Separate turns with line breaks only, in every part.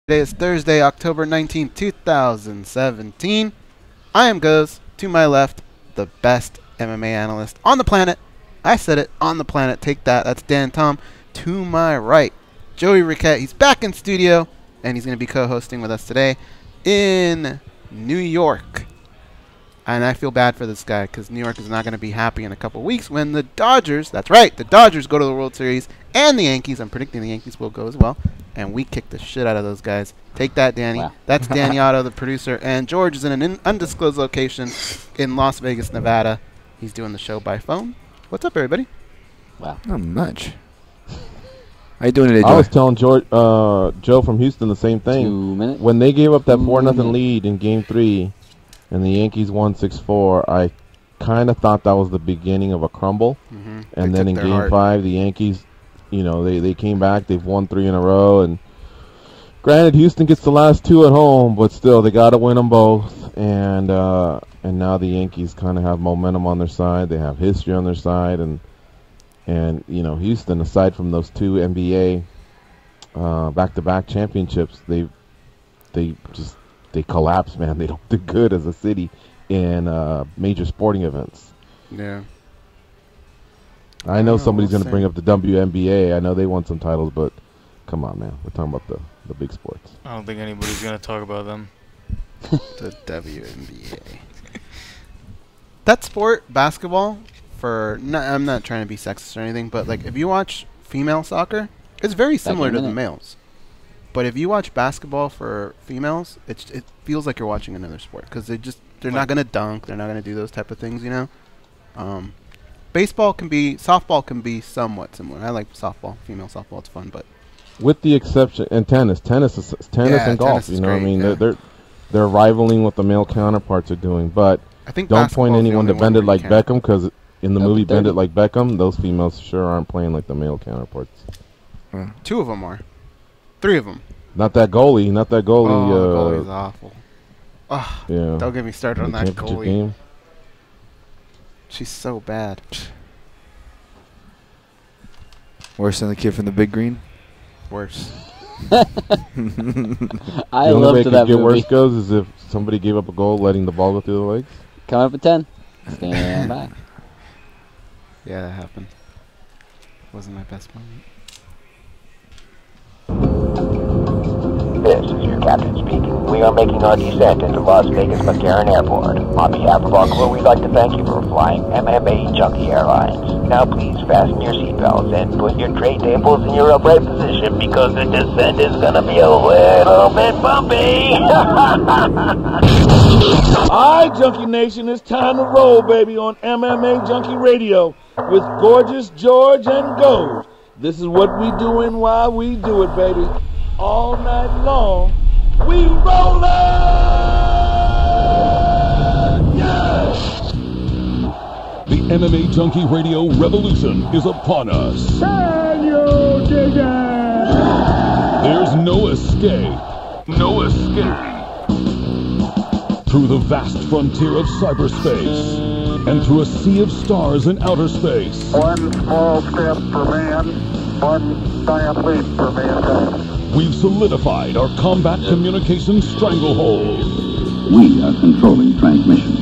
Today is Thursday, October 19th, 2017. I am Goz. To my left, the best MMA analyst on the planet. I said it, on the planet. Take that. That's Dan Tom. To my right, Joey Ruquet. He's back in studio, and he's going to be co-hosting with us today in New York. And I feel bad for this guy because New York is not going to be happy in a couple weeks when the Dodgers, that's right, the Dodgers go to the World Series, and the Yankees. I'm predicting the Yankees will go as well. And we kick the shit out of those guys. Take that, Danny. Wow. That's Danny Otto, the producer. And George is in an undisclosed location in Las Vegas, Nevada. He's doing the show by phone. What's up, everybody?
Wow.
Not much. How you doing today, Joe?
I was telling Joe from Houston the same thing.
2 minutes.
When they gave up that 4-0 lead in Game 3 and the Yankees won 6-4, I kind of thought that was the beginning of a crumble.
Mm-hmm.
And then in Game 5, the Yankees, you know, they came back. They've won 3 in a row. And granted, Houston gets the last 2 at home, but still, they got to win them both. And now the Yankees kind of have momentum on their side. They have history on their side. And you know, Houston, aside from those 2 NBA back-to-back championships, they collapse, man. They don't do good as a city in major sporting events.
Yeah.
I know somebody's going to bring up the WNBA. I know they won some titles, but come on, man. We're talking about the big sports.
I don't think anybody's going to talk about them.
The WNBA. That sport, basketball, I'm not trying to be sexist or anything, but like if you watch female soccer, it's very similar to the males. But if you watch basketball for females, it feels like you're watching another sport because they're not going to dunk, they're not going to do those type of things, you know. Softball can be somewhat similar. I like softball, female softball. It's fun, but
with the exception and tennis and golf. You know, what I mean, they're rivaling what the male counterparts are doing. But
I think
don't point anyone to Bend It Like Beckham, because in the movie Bend It Like Beckham, those females sure aren't playing like the male counterparts.
2 of them are. 3 of them.
Not that goalie.
Oh, the goalie's awful. Oh,
yeah.
Don't get me started on that goalie.
Game.
She's so bad.
Worse than the kid from the Big Green?
Worse.
I love that
movie.
Worse
goes is if somebody gave up a goal letting the ball go through the legs.
Coming up at 10. Stand by.
Yeah, that happened. Wasn't my best moment.
This is your captain speaking. We are making our descent into Las Vegas McCarran Airport. On behalf of our crew, we'd like to thank you for flying MMAjunkie Airlines. Now please fasten your seatbelts and put your tray tables in your upright position because the descent is going to be a little bit bumpy.
Alright, Junkie Nation, it's time to roll, baby, on MMAjunkie Radio with Gorgeous George and Goz. This is what we do and why we do it, baby. All night long, we rollin'! Yeah!
The MMAjunkie Radio revolution is upon us.
Can you dig it?
There's no escape. No escape. Through the vast frontier of cyberspace and through a sea of stars in outer space.
One small step for man, one giant leap for mankind.
We've solidified our combat communications stranglehold.
We are controlling transmission.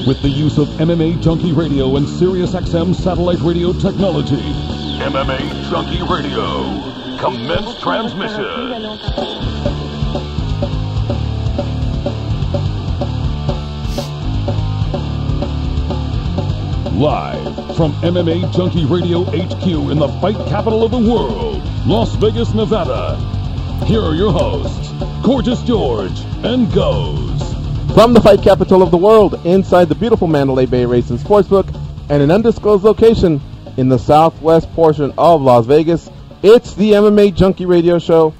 With the use of MMAjunkie Radio and SiriusXM satellite radio technology. MMAjunkie Radio. Commence transmission. Live from MMAjunkie Radio HQ in the fight capital of the world, Las Vegas, Nevada. Here are your hosts, Gorgeous George and Goz.
From the fight capital of the world, inside the beautiful Mandalay Bay Racing Sportsbook, and an undisclosed location in the southwest portion of Las Vegas, it's the MMAjunkie Radio Show,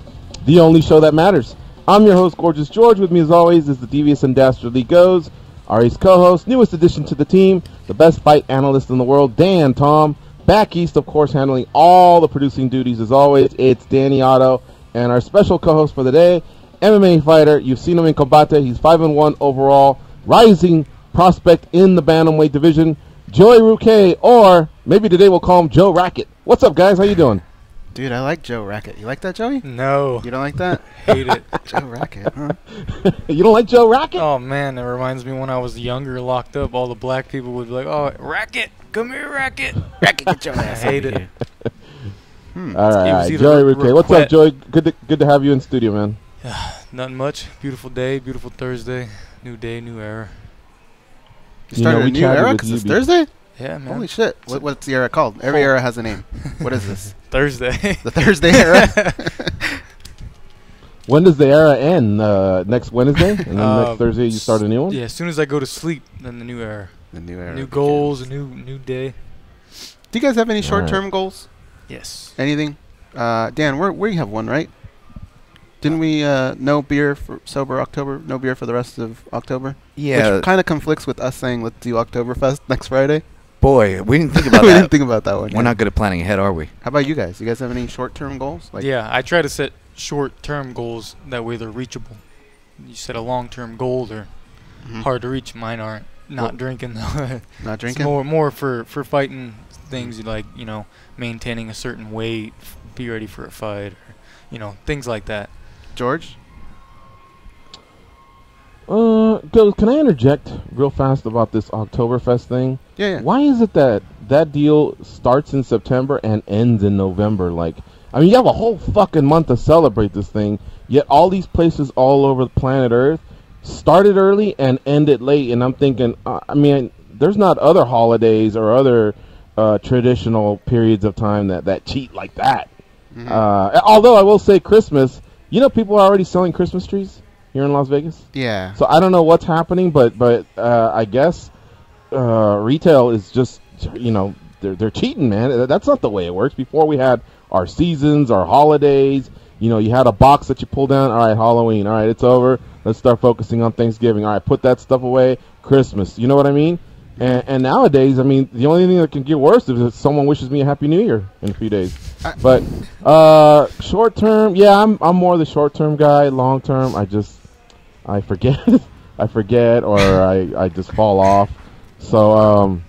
the only show that matters. I'm your host, Gorgeous George. With me, as always, is the devious and dastardly Goz, our East co-host, newest addition to the team, the best fight analyst in the world, Dan Tom. Back east, of course, handling all the producing duties as always, it's Danny Otto. And our special co-host for the day, MMA fighter. You've seen him in combate. He's 5-1 overall, rising prospect in the bantamweight division, Joey Ruquet, or maybe today we'll call him Joe Racket. What's up, guys? How you doing?
Dude, I like Joe Rackett. You like that, Joey?
No.
You don't like that?
Hate it.
Joe Rackett, huh?
You don't like Joe Rackett?
Oh, man, it reminds me when I was younger, locked up, all the black people would be like, oh, Rackett, come here, Rackett.
Rackett, get your ass
I hate
over
it.
here.
All right. Joey Ruquet. What's up, Joey? Good to have you in studio, man.
Nothing much. Beautiful day, beautiful Thursday. New day, new era.
You started a new era because it's Thursday?
Yeah, man.
Holy shit. What's the era called? Every era has a name. What is this?
Thursday.
The Thursday era?
When does the era end? Next Wednesday? And then next Thursday you start a new one?
Yeah, as soon as I go to sleep, then the new era.
The new era.
New goals, a new day.
Do you guys have any short-term goals?
Yes.
Anything? Dan, we have one, right? Didn't we no beer for sober October, no beer for the rest of October?
Yeah.
Which kind of conflicts with us saying let's do Oktoberfest next Friday.
Boy, we didn't think about that.
We didn't think about that one.
We're not good at planning ahead, are we?
How about you guys? You guys have any short-term goals? Like
Yeah, I try to set short-term goals. That way they're reachable. You set a long-term goal, they're hard to reach. Mine aren't. Not drinking, though.
Not drinking?
It's more for fighting things like, maintaining a certain weight, be ready for a fight, or, things like that.
George?
Can I interject real fast about this Oktoberfest thing?
Yeah.
Why is it that deal starts in September and ends in November? Like, I mean, you have a whole fucking month to celebrate this thing, yet all these places all over the planet Earth started early and ended late. And I'm thinking, there's not other holidays or other traditional periods of time that cheat like that. Although I will say Christmas, people are already selling Christmas trees here in Las Vegas.
Yeah.
So I don't know what's happening, but I guess retail is just, they're cheating, man. That's not the way it works. Before we had our seasons, our holidays. You had a box that you pull down. All right, Halloween. All right, it's over. Let's start focusing on Thanksgiving. All right, put that stuff away. Christmas. You know what I mean? And nowadays, the only thing that can get worse is if someone wishes me a Happy New Year in a few days. But short term, yeah, I'm more the short term guy. Long term, I forget. I forget, or I just fall off. So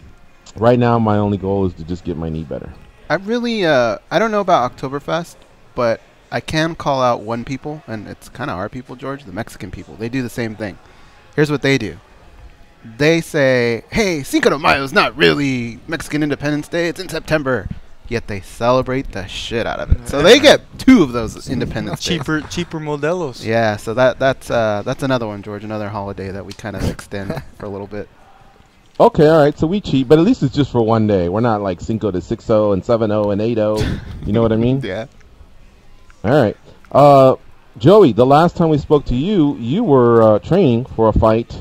right now, my only goal is to just get my knee better.
I really, I don't know about Oktoberfest, but I can call out one people, and it's kind of our people, George, the Mexican people. They do the same thing. Here's what they do. They say, hey, Cinco de Mayo is not really Mexican Independence Day. It's in September. Yet they celebrate the shit out of it. So they get 2 of those Independence Days.
Cheaper modelos.
Yeah, so that's another one, George, another holiday that we kind of extend for a little bit.
Okay, all right, so we cheat, but at least it's just for one day. We're not like Cinco de 6-0 and 7-0 and 8-0. You know what I mean?
Yeah.
All right. Joey, the last time we spoke to you, you were training for a fight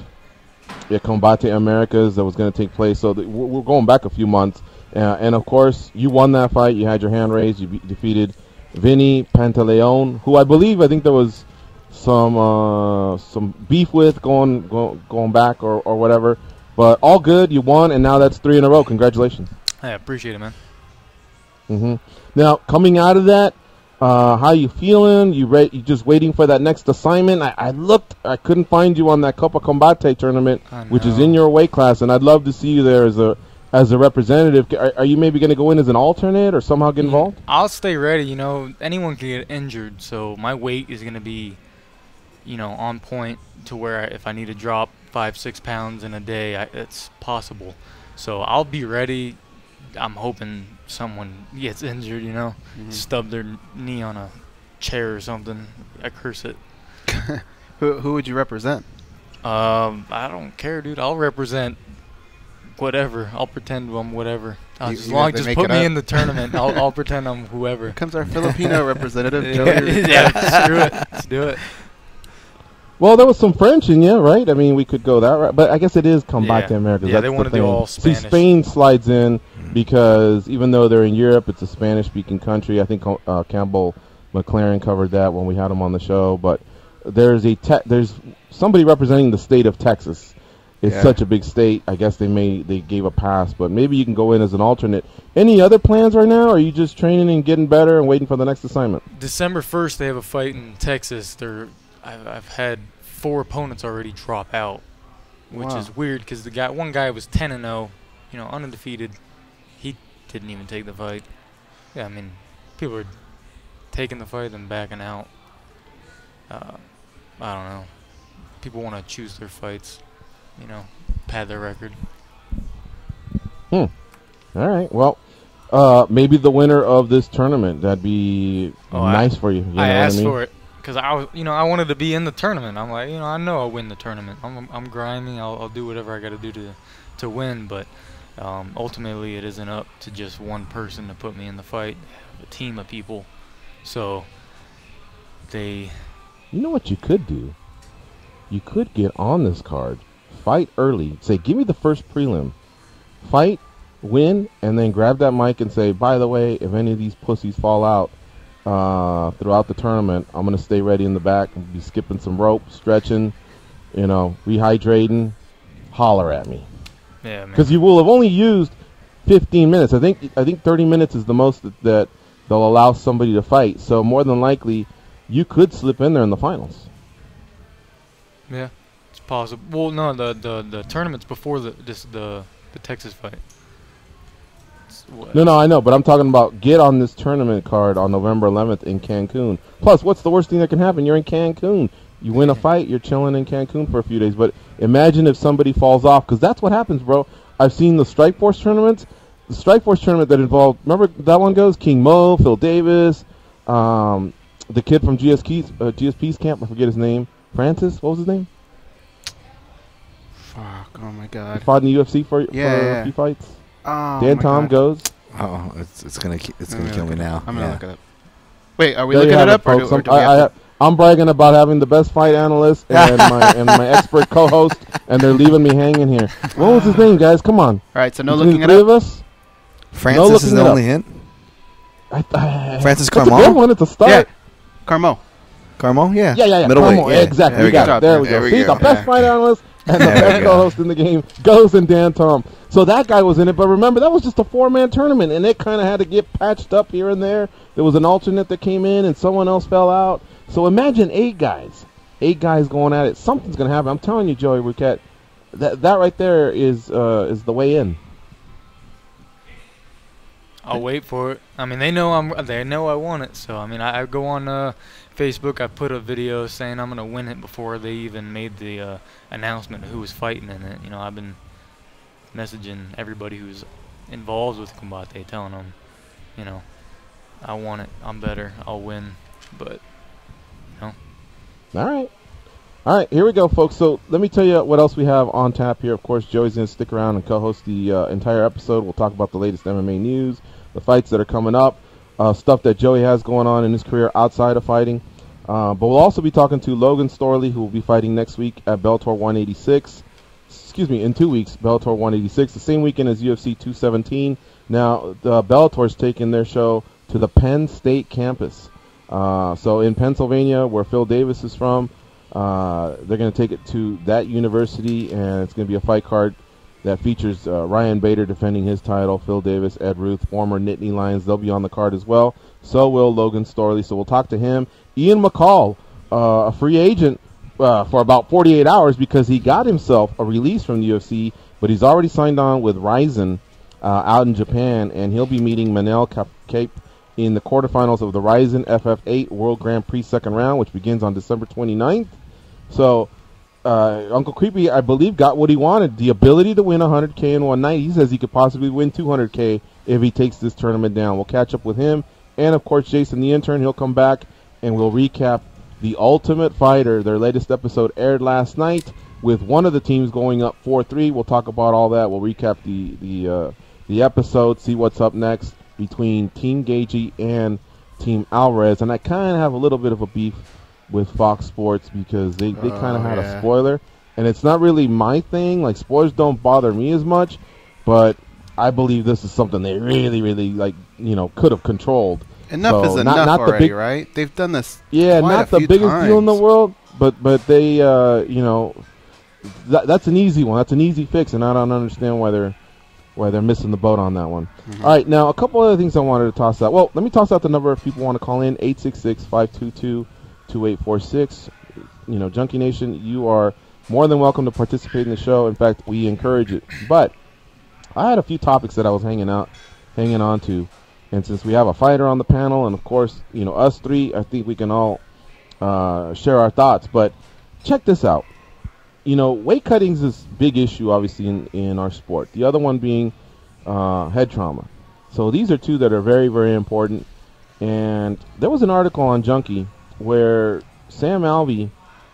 at Combate Americas that was going to take place. So we're going back a few months. And, of course, you won that fight. You had your hand raised. You defeated Vinny Pantaleon, who I think there was some beef with going back or whatever. But all good. You won, and now that's 3 in a row. Congratulations.
I appreciate it, man.
Now, coming out of that, how you feeling? You just waiting for that next assignment? I looked. I couldn't find you on that Copa Combate tournament, which is in your weight class, and I'd love to see you there as a representative. Are you maybe going to go in as an alternate or somehow get involved?
I'll stay ready. Anyone can get injured, so my weight is going to be, on point to where if I need to drop 5-6 pounds in a day, it's possible. So I'll be ready. I'm hoping someone gets injured, stub their knee on a chair or something. I curse it.
Who would you represent?
I don't care, dude. I'll represent whatever. I'll pretend I'm whatever. As long as just put me in the tournament, I'll pretend I'm whoever.
Here comes our Filipino representative, Joey.
Yeah, screw it. Let's do it.
Well, there was some French in you, right? We could go that right, but I guess it is Combate Americas.
Yeah, they want to do all Spanish.
See, Spain slides in because even though they're in Europe, it's a Spanish-speaking country. I think Campbell McLaren covered that when we had him on the show. But there's somebody representing the state of Texas. It's such a big state. I guess they gave a pass, but maybe you can go in as an alternate. Any other plans right now? Or are you just training and getting better and waiting for the next assignment?
December 1st, they have a fight in Texas. I've had 4 opponents already drop out, which is weird because one guy was 10-0, undefeated. He didn't even take the fight. Yeah, people are taking the fight and backing out. I don't know. People want to choose their fights, pad their record.
All right. Well, maybe the winner of this tournament. That'd be nice for you.
I asked for it because I wanted to be in the tournament. I'm like, I know I'll win the tournament. I'm grinding. I'll do whatever I got to do to win. But ultimately, it isn't up to just one person to put me in the fight. A team of people. So they.
You know what you could do? You could get on this card, fight early, say, give me the first prelim, fight, win, and then grab that mic and say, by the way, if any of these pussies fall out throughout the tournament, I'm going to stay ready in the back and be skipping some rope, stretching, rehydrating, holler at me.
Yeah, man.
Because you will have only used 15 minutes. I think 30 minutes is the most that they'll allow somebody to fight. So more than likely, you could slip in there in the finals.
Yeah, it's possible. Well, no, the tournament's before the Texas fight.
No, I know, but I'm talking about get on this tournament card on November 11th in Cancun. Plus, what's the worst thing that can happen? You're in Cancun. You win a fight, you're chilling in Cancun for a few days. But imagine if somebody falls off, because that's what happens, bro. I've seen the Strikeforce tournaments. The Strikeforce tournament that involved, remember that one goes? King Mo, Phil Davis, the kid from GSP's camp, I forget his name. Francis, what was his name?
Fuck, oh my God.
He fought in the UFC for a few fights.
Oh,
Dan Tom goes.
Oh, it's gonna kill me now.
I'm gonna look it up. Wait, are we
There
looking it up?
I'm bragging about having the best fight analyst and my expert co-host, and they're leaving me hanging here. What was his name, guys? Come on.
All right, so no
Between
looking it
the three
up.
of us.
Francis is the only hint. Francis
That's a
Carmo.
good one at the start.
Yeah, Carmo.
Carmo, yeah.
Yeah.
Middleweight,
Carmo,
yeah.
exactly. There we go. See, the best fight analyst and the best co-host in the game goes in Dan Tom. So that guy was in it, but remember, that was just a 4-man tournament, and it kind of had to get patched up here and there. There was an alternate that came in, and someone else fell out. So imagine 8 guys. 8 guys going at it. Something's going to happen. I'm telling you, Joey Ruquet, that right there is the way in.
I'll wait for it. I mean, they know I want it. So I mean, I go on Facebook. I put a video saying I'm gonna win it before they even made the announcement of who was fighting in it. I've been messaging everybody who's involved with Combate, telling them, I want it. I'm better. I'll win. But
All right, here we go, folks. So let me tell you what else we have on tap here. Of course, Joey's going to stick around and co-host the entire episode. We'll talk about the latest MMA news, the fights that are coming up, stuff that Joey has going on in his career outside of fighting. But we'll also be talking to Logan Storley, who will be fighting next week at Bellator 186. In 2 weeks, Bellator 186, the same weekend as UFC 217. Now, Bellator's taking their show to the Penn State campus. So in Pennsylvania, where Phil Davis is from, they're going to take it to that university, and it's going to be a fight card that features Ryan Bader defending his title, Phil Davis, Ed Ruth, former Nittany Lions. They'll be on the card as well. So will Logan Storley. So we'll talk to him. Ian McCall, a free agent for about 48 hours because he got himself a release from the UFC, but he's already signed on with Ryzen out in Japan, and he'll be meeting Manel Cape in the quarterfinals of the Ryzen FF8 World Grand Prix second round, which begins on December 29th. So Uncle Creepy, I believe, got what he wanted, the ability to win 100K in one night. He says he could possibly win 200K if he takes this tournament down. We'll catch up with him. And, of course, Jason the intern, he'll come back, and we'll recap The Ultimate Fighter. Their latest episode aired last night with one of the teams going up 4-3. We'll talk about all that. We'll recap the episode, see what's up next between Team Gagey and Team Alvarez. And I kind of have a little bit of a beef with Fox Sports because they kind of had a spoiler. And it's not really my thing. Like, spoilers don't bother me as much. But I believe this is something they really, really, could have controlled.
Enough is enough not already, right? They've done this
not the biggest deal in the world, but they, that's an easy one. That's an easy fix, and I don't understand why they're missing the boat on that one. Mm-hmm. All right, now a couple other things I wanted to toss out. Well, let me toss out the number if people want to call in, 866-522-2846. Junkie Nation, you are more than welcome to participate in the show. In fact, we encourage it. But I had a few topics that I was hanging on to And since we have a fighter on the panel, and of course, us three, I think we can all share our thoughts. But check this out. Weight cutting is this big issue, obviously, in our sport. The other one being head trauma. So these are two that are very, very important. And there was an article on Junkie where Sam Alvey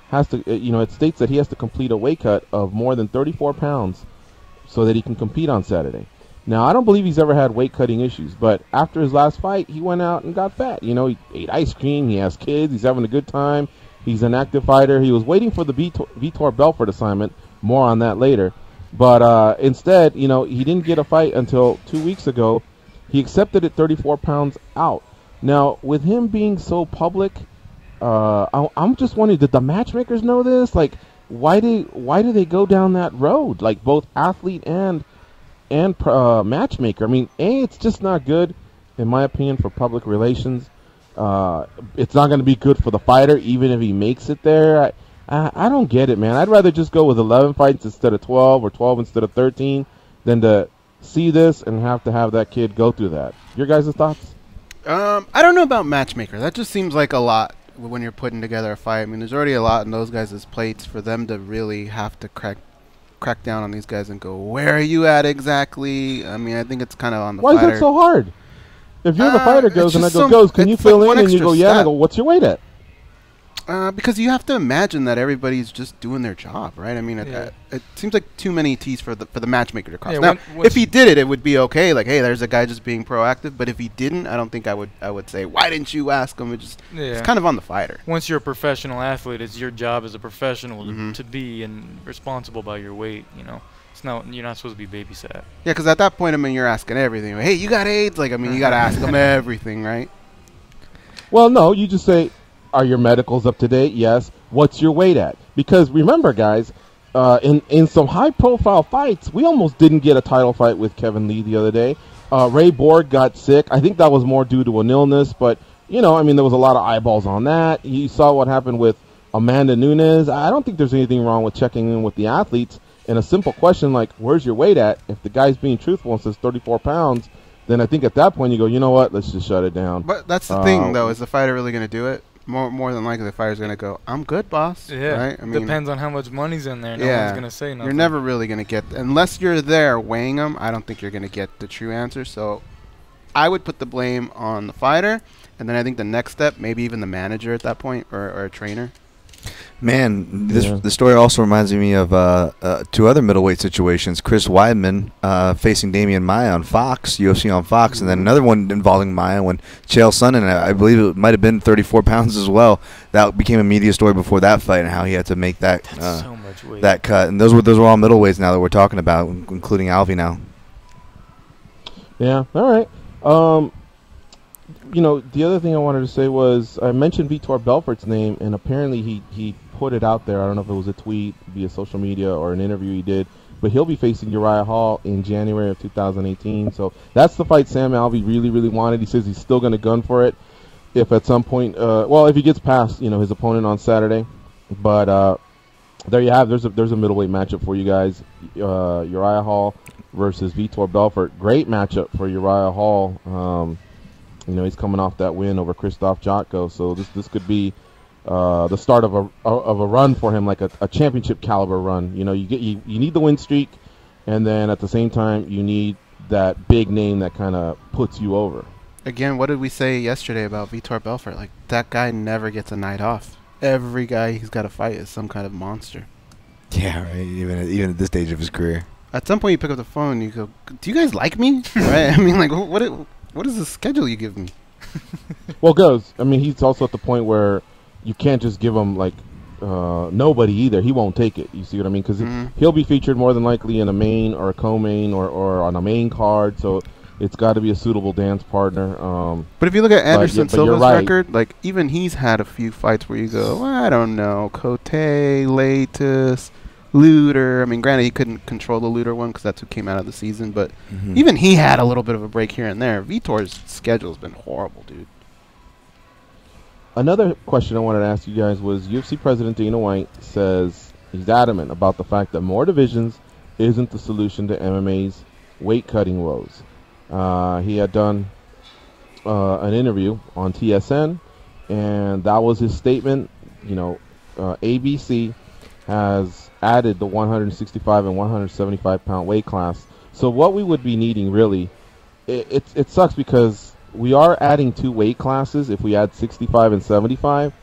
has to, it states that he has to complete a weight cut of more than 34 pounds so that he can compete on Saturday. Now, I don't believe he's ever had weight cutting issues, but after his last fight, he went out and got fat. He ate ice cream, he has kids, he's having a good time, he's an active fighter. He was waiting for the Vitor Belfort assignment, more on that later. But instead, he didn't get a fight until 2 weeks ago. He accepted it 34 pounds out. Now, with him being so public, I'm just wondering, did the matchmakers know this? Like, why do they go down that road? Like, both athlete and matchmaker. I mean, it's just not good, in my opinion, for public relations. It's not going to be good for the fighter, even if he makes it there. I don't get it, man. I'd rather just go with 11 fights instead of 12 or 12 instead of 13 than to see this and have to have that kid go through that. Your guys' thoughts?
I don't know about matchmaker. That just seems like a lot when you're putting together a fight. I mean, there's already a lot in those guys' plates for them to really have to crack down on these guys and go, where are you at exactly? I mean, I think it's kind of on the fighter.
Why is that so hard? If you're the fighter goes and I go, can you fill in? And you go, yeah. And I go, what's your weight at?
Because you have to imagine that everybody's just doing their job, right? I mean, it seems like too many T's for the matchmaker to cross. Now, if he did it, it would be okay. Like, hey, there's a guy just being proactive. But if he didn't, I don't think I would say, why didn't you ask him? It's kind of on the fighter.
Once you're a professional athlete, it's your job as a professional to be and responsible by your weight. It's not, you're not supposed to be babysat. Yeah,
because at that point, I mean, you're asking everything. Hey, you got AIDS? Like, I mean, you got to ask them everything, right?
Well, no, you just say, are your medicals up to date? Yes. What's your weight at? Because remember, guys, in some high-profile fights, we almost didn't get a title fight with Kevin Lee the other day. Ray Borg got sick. I think that was more due to an illness, but, I mean, there was a lot of eyeballs on that. You saw what happened with Amanda Nunes. I don't think there's anything wrong with checking in with the athletes. And a simple question like, where's your weight at? If the guy's being truthful and says 34 pounds, then I think at that point you go, you know what, let's just shut it down.
But that's the thing, though. Is the fighter really going to do it? More than likely, the fighter's going to go, I'm good, boss.
Yeah,
right? I mean,
depends on how much money's in there. No one's going to say nothing.
You're never really going to get, unless you're there weighing them, I don't think you're going to get the true answer. So I would put the blame on the fighter, and then I think the next step, maybe even the manager at that point, or a trainer.
Man, the story also reminds me of two other middleweight situations. Chris Weidman facing Damian Maia on Fox, UFC on Fox, and then another one involving Maia when Chael Sonnen, I believe it might have been 34 pounds as well. That became a media story before that fight and how he had to make that
so much weight.
That cut. And those were all middleweights now that we're talking about, including Alvey now.
Yeah, all right. The other thing I wanted to say was I mentioned Vitor Belfort's name, and apparently he put it out there. I don't know if it was a tweet via social media or an interview he did, but he'll be facing Uriah Hall in January of 2018. So that's the fight Sam Alvey really, really wanted. He says he's still going to gun for it if at some point, if he gets past, his opponent on Saturday. But there you have. There's a middleweight matchup for you guys. Uriah Hall versus Vitor Belfort. Great matchup for Uriah Hall. He's coming off that win over Krzysztof Jotko, so this could be the start of a run for him, like a championship caliber run. You need the win streak, and then at the same time you need that big name that kind of puts you over.
Again, what did we say yesterday about Vitor Belfort? Like, that guy never gets a night off. Every guy he's got to fight is some kind of monster.
Yeah, right. Even at this stage of his career.
At some point, you pick up the phone and you go, "Do you guys like me?" Right? I mean, like, what is the schedule you give me?
Well, he's also at the point where you can't just give him, like, nobody either. He won't take it. You see what I mean? Because he'll be featured more than likely in a main or a co-main or on a main card, so it's got to be a suitable dance partner.
But if you look at Anderson Silva's record, like, even he's had a few fights where you go, well, I don't know, Cote, Latus, Luter. I mean, granted, he couldn't control the Luter one because that's who came out of the season, but even he had a little bit of a break here and there. Vitor's schedule's been horrible, dude.
Another question I wanted to ask you guys was UFC President Dana White says he's adamant about the fact that more divisions isn't the solution to MMA's weight-cutting woes. He had done an interview on TSN, and that was his statement. ABC has added the 165 and 175 pound weight class. So what we would be needing really, it sucks because we are adding 2 weight classes if we add 65 and 75.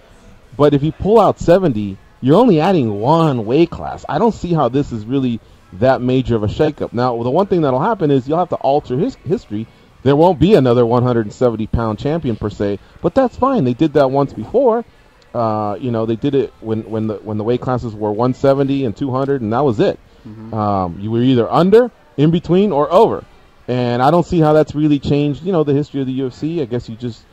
But if you pull out 70, you're only adding 1 weight class. I don't see how this is really that major of a shakeup. Now, the one thing that'll happen is you'll have to alter history. There won't be another 170-pound champion per se, but that's fine. They did that once before. They did it when the weight classes were 170 and 200, and that was it. Mm-hmm. You were either under, in between, or over. And I don't see how that's really changed, the history of the UFC. I guess you just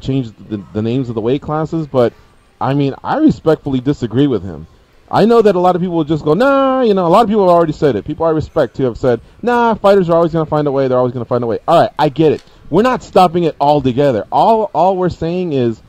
changed the names of the weight classes. But, I mean, I respectfully disagree with him. I know that a lot of people will just go, nah, a lot of people have already said it. People I respect, too, have said, nah, fighters are always going to find a way. They're always going to find a way. All right, I get it. We're not stopping it altogether. All we're saying is,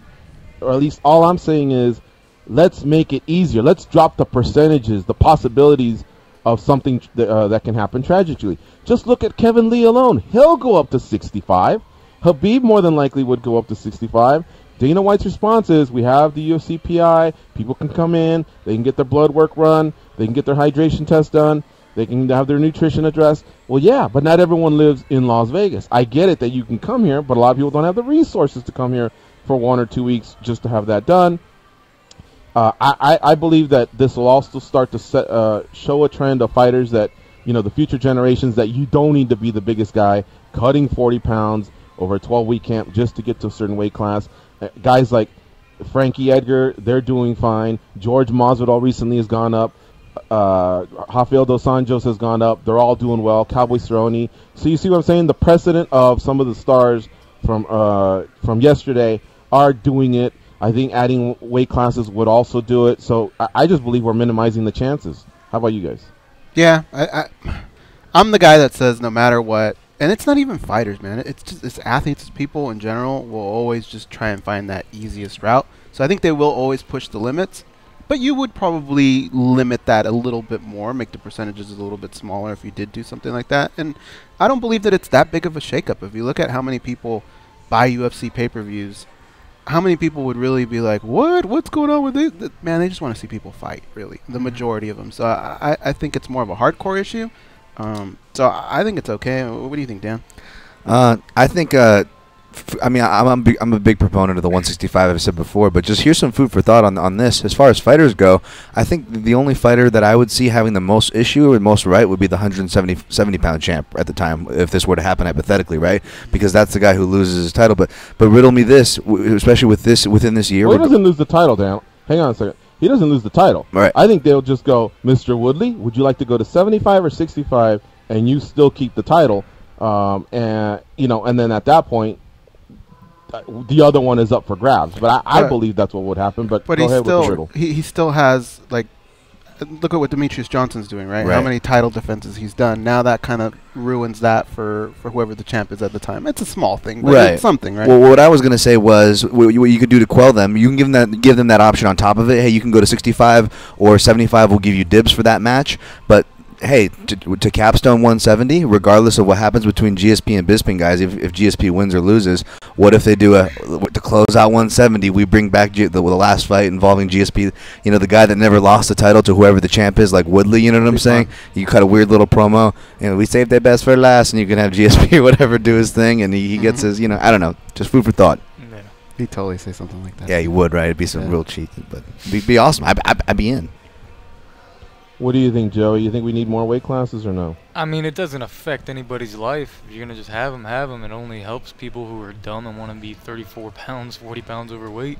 or at least all I'm saying is, let's make it easier. Let's drop the percentages, the possibilities of something that can happen tragically. Just look at Kevin Lee alone. He'll go up to 65. Habib more than likely would go up to 65. Dana White's response is, we have the UFC PI. People can come in. They can get their blood work run. They can get their hydration test done. They can have their nutrition addressed. Well, yeah, but not everyone lives in Las Vegas. I get it that you can come here, but a lot of people don't have the resources to come here for 1 or 2 weeks just to have that done. I believe that this will also start to show a trend of fighters that, the future generations, that you don't need to be the biggest guy cutting 40 pounds over a 12-week camp just to get to a certain weight class. Guys like Frankie Edgar, they're doing fine. George Masvidal recently has gone up. Rafael Dos Anjos has gone up. They're all doing well. Cowboy Cerrone. So you see what I'm saying? The precedent of some of the stars from yesterday are doing it. I think adding weight classes would also do it. So I just believe we're minimizing the chances. How about you guys?
Yeah, I'm the guy that says no matter what, and it's not even fighters, man. It's athletes, it's people in general will always just try and find that easiest route. So I think they will always push the limits, but you would probably limit that a little bit more, make the percentages a little bit smaller if you did do something like that. And I don't believe that it's that big of a shakeup. If you look at how many people buy UFC pay-per-views, how many people would really be like, what's going on with it? Man, they just want to see people fight, really, the majority of them. So I think it's more of a hardcore issue. So I think it's okay. What do you think, Dan?
I think, I'm a big proponent of the 165, I've said before, but just here's some food for thought on this. As far as fighters go, I think the only fighter that I would see having the most issue or most right would be the 170-pound champ at the time, if this were to happen hypothetically, right? Because that's the guy who loses his title. But riddle me this, especially with this within this year.
Well, he doesn't lose the title, Dan. Hang on a second. He doesn't lose the title.
Right.
I think they'll just go, Mr. Woodley, would you like to go to 75 or 65, and you still keep the title? And then at that point, the other one is up for grabs. But I believe that's what would happen. But go ahead with the riddle.
He still has, look at what Demetrius Johnson's doing, right? How many title defenses he's done. Now that kind of ruins that for whoever the champ is at the time. It's a small thing, but it's something, right?
Well, what I was going to say was what you could do to quell them, you can give them that option on top of it. Hey, you can go to 65 or 75. We'll give you dibs for that match. But hey, to capstone 170, regardless of what happens between GSP and Bisping, guys, if GSP wins or loses, what if they do to close out 170, we bring back the last fight involving GSP, the guy that never lost the title to whoever the champ is, like Woodley, you know what I'm saying? You cut a weird little promo, we saved their best for last, and you can have GSP or whatever do his thing, and he gets his, I don't know, just food for thought.
Yeah. He'd totally say something like that.
Yeah, he would, right? It'd be some real cheat, but it'd be awesome. I'd be in.
What do you think, Joey? You think we need more weight classes or no?
I mean, it doesn't affect anybody's life. If you're going to just have them. It only helps people who are dumb and want to be 34 pounds, 40 pounds overweight.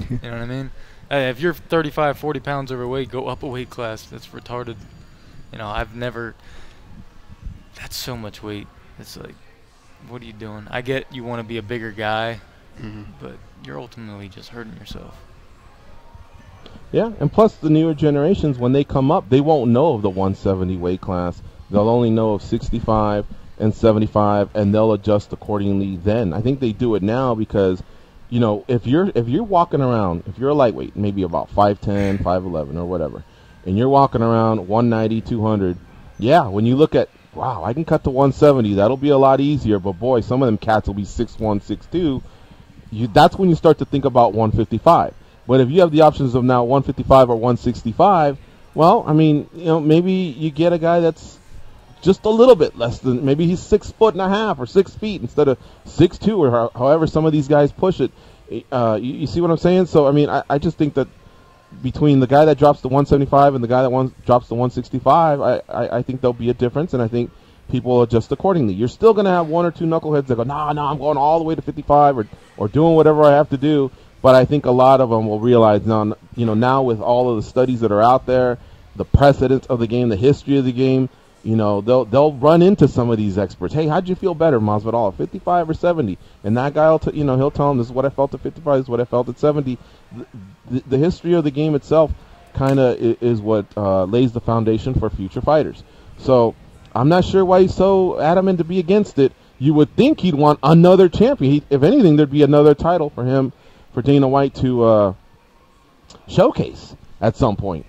You know what I mean? If you're 35, 40 pounds overweight, go up a weight class. That's retarded. I've never... That's so much weight. It's like, what are you doing? I get you want to be a bigger guy, but you're ultimately just hurting yourself.
Yeah, and plus the newer generations, when they come up, they won't know of the 170 weight class. They'll only know of 65 and 75, and they'll adjust accordingly then. I think they do it now because, if you're walking around, if you're a lightweight, maybe about 5'10", 5'11", or whatever, and you're walking around 190, 200, yeah, when you look at wow, I can cut to 170. That'll be a lot easier. But boy, some of them cats will be 6'1", 6'2". That's when you start to think about 155. But if you have the options of now 155 or 165, well, I mean, maybe you get a guy that's just a little bit less than, maybe he's 6'1.5" or 6 feet instead of 6'2", or however some of these guys push it. You see what I'm saying? So, I mean, I just think that between the guy that drops to 175 and the guy that drops to 165, I think there'll be a difference, and I think people will adjust accordingly. You're still going to have one or two knuckleheads that go, no, I'm going all the way to 55 or doing whatever I have to do. But I think a lot of them will realize now with all of the studies that are out there, the precedents of the game, the history of the game, they'll run into some of these experts. Hey, how'd you feel better, Masvidal, 55 or 70? And that guy will he'll tell them, this is what I felt at 55, this is what I felt at 70. The history of the game itself kind of is what lays the foundation for future fighters. So I'm not sure why he's so adamant to be against it. You would think he'd want another champion. If anything, there'd be another title for him, for Dana White to showcase at some point,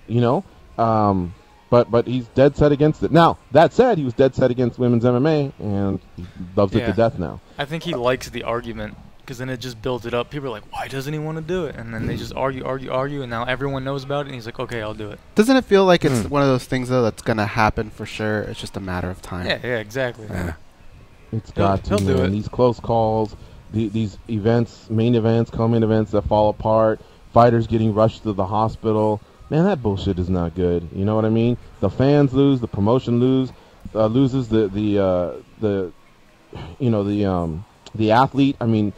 But he's dead set against it. Now, that said, he was dead set against women's MMA, and he loves it to death now.
I think he likes the argument, because then it just builds it up. People are like, why doesn't he want to do it? And then they just argue, and now everyone knows about it, and he's like, okay, I'll do it.
Doesn't it feel like it's one of those things, though, that's going to happen for sure? It's just a matter of time.
Yeah, exactly.
Yeah.
It's got to, man. These close calls, these events, main events, co-main events that fall apart, fighters getting rushed to the hospital. Man, that bullshit is not good. You know what I mean? The fans lose, the promotion loses, the athlete. I mean,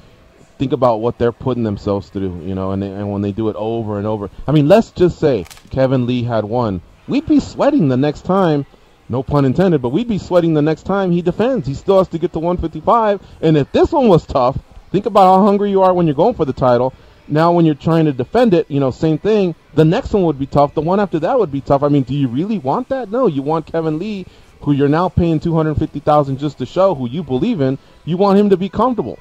think about what they're putting themselves through, and when they do it over and over. I mean, let's just say Kevin Lee had won. We'd be sweating the next time, no pun intended, but we'd be sweating the next time he defends. He still has to get to 155. And if this one was tough, think about how hungry you are when you're going for the title. Now when you're trying to defend it, same thing. The next one would be tough. The one after that would be tough. I mean, do you really want that? No, you want Kevin Lee, who you're now paying $250,000 just to show, who you believe in. You want him to be comfortable.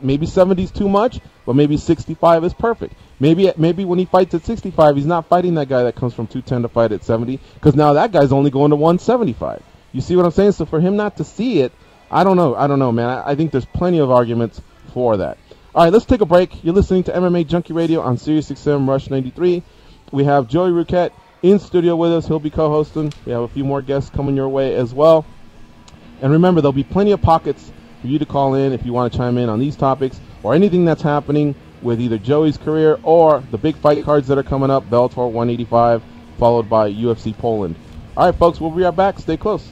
Maybe 70 is too much, but maybe 65 is perfect. Maybe when he fights at 65, he's not fighting that guy that comes from 210 to fight at 70, because now that guy's only going to 175. You see what I'm saying? So for him not to see it, I don't know, man. I think there's plenty of arguments for that. All right, let's take a break. You're listening to MMA Junkie Radio on Sirius XM Rush 93. We have Joey Ruquet in studio with us. He'll be co-hosting. We have a few more guests coming your way as well. And remember, there'll be plenty of pockets for you to call in if you want to chime in on these topics or anything that's happening with either Joey's career or the big fight cards that are coming up, Bellator 185, followed by UFC Poland. All right, folks, we'll be right back. Stay close.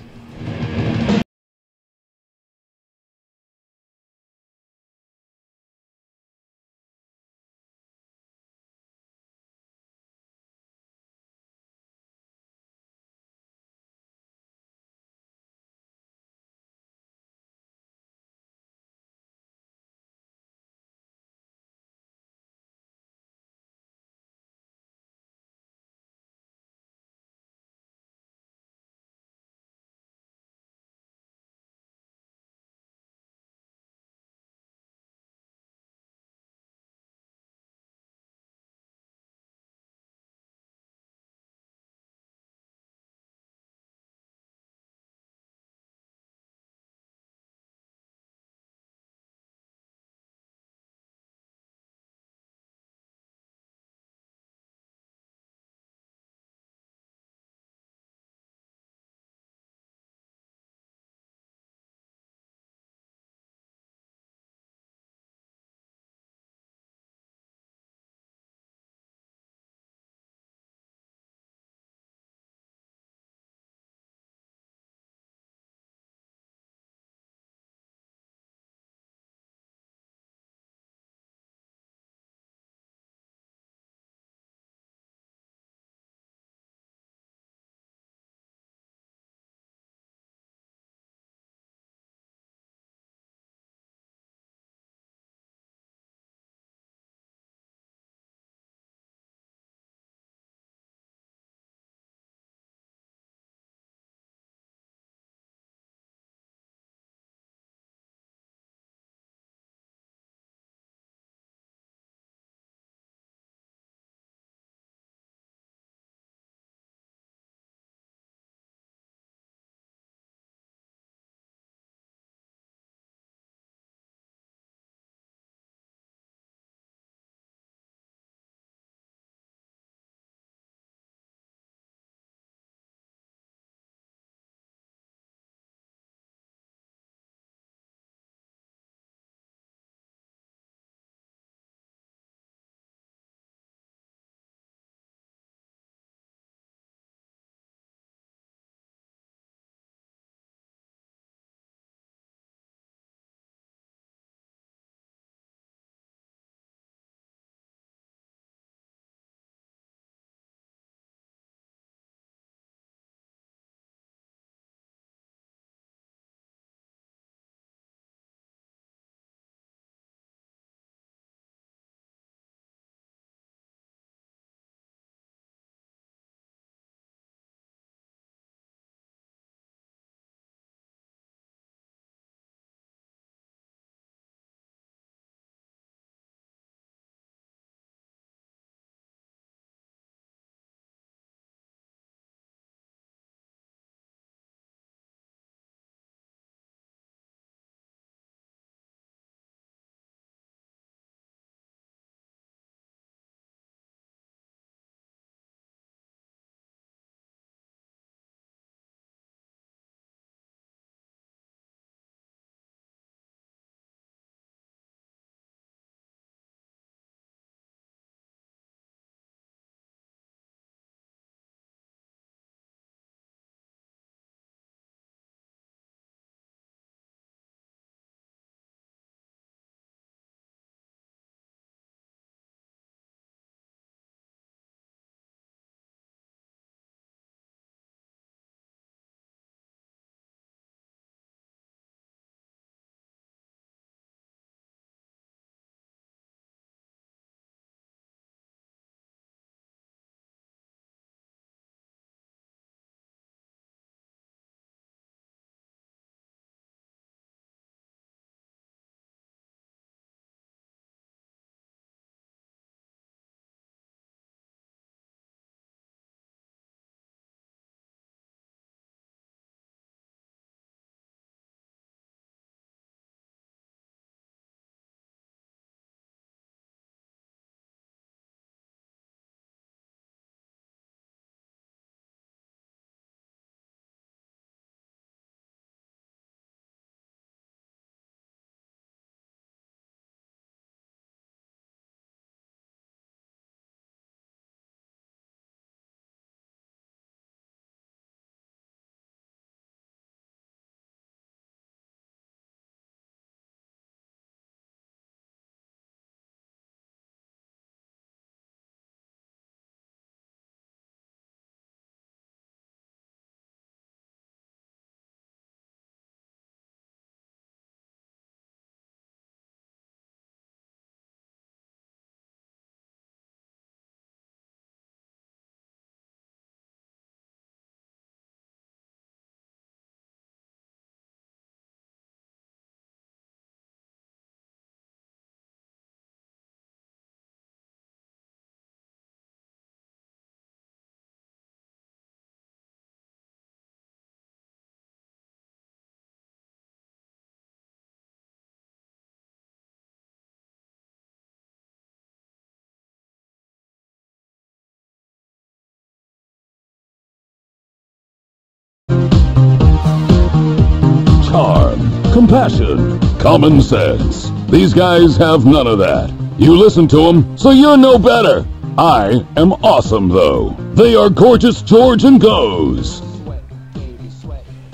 passion, common sense. These guys have none of that. You listen to them, so you're no better. I am awesome, though. They are Gorgeous George and Goes.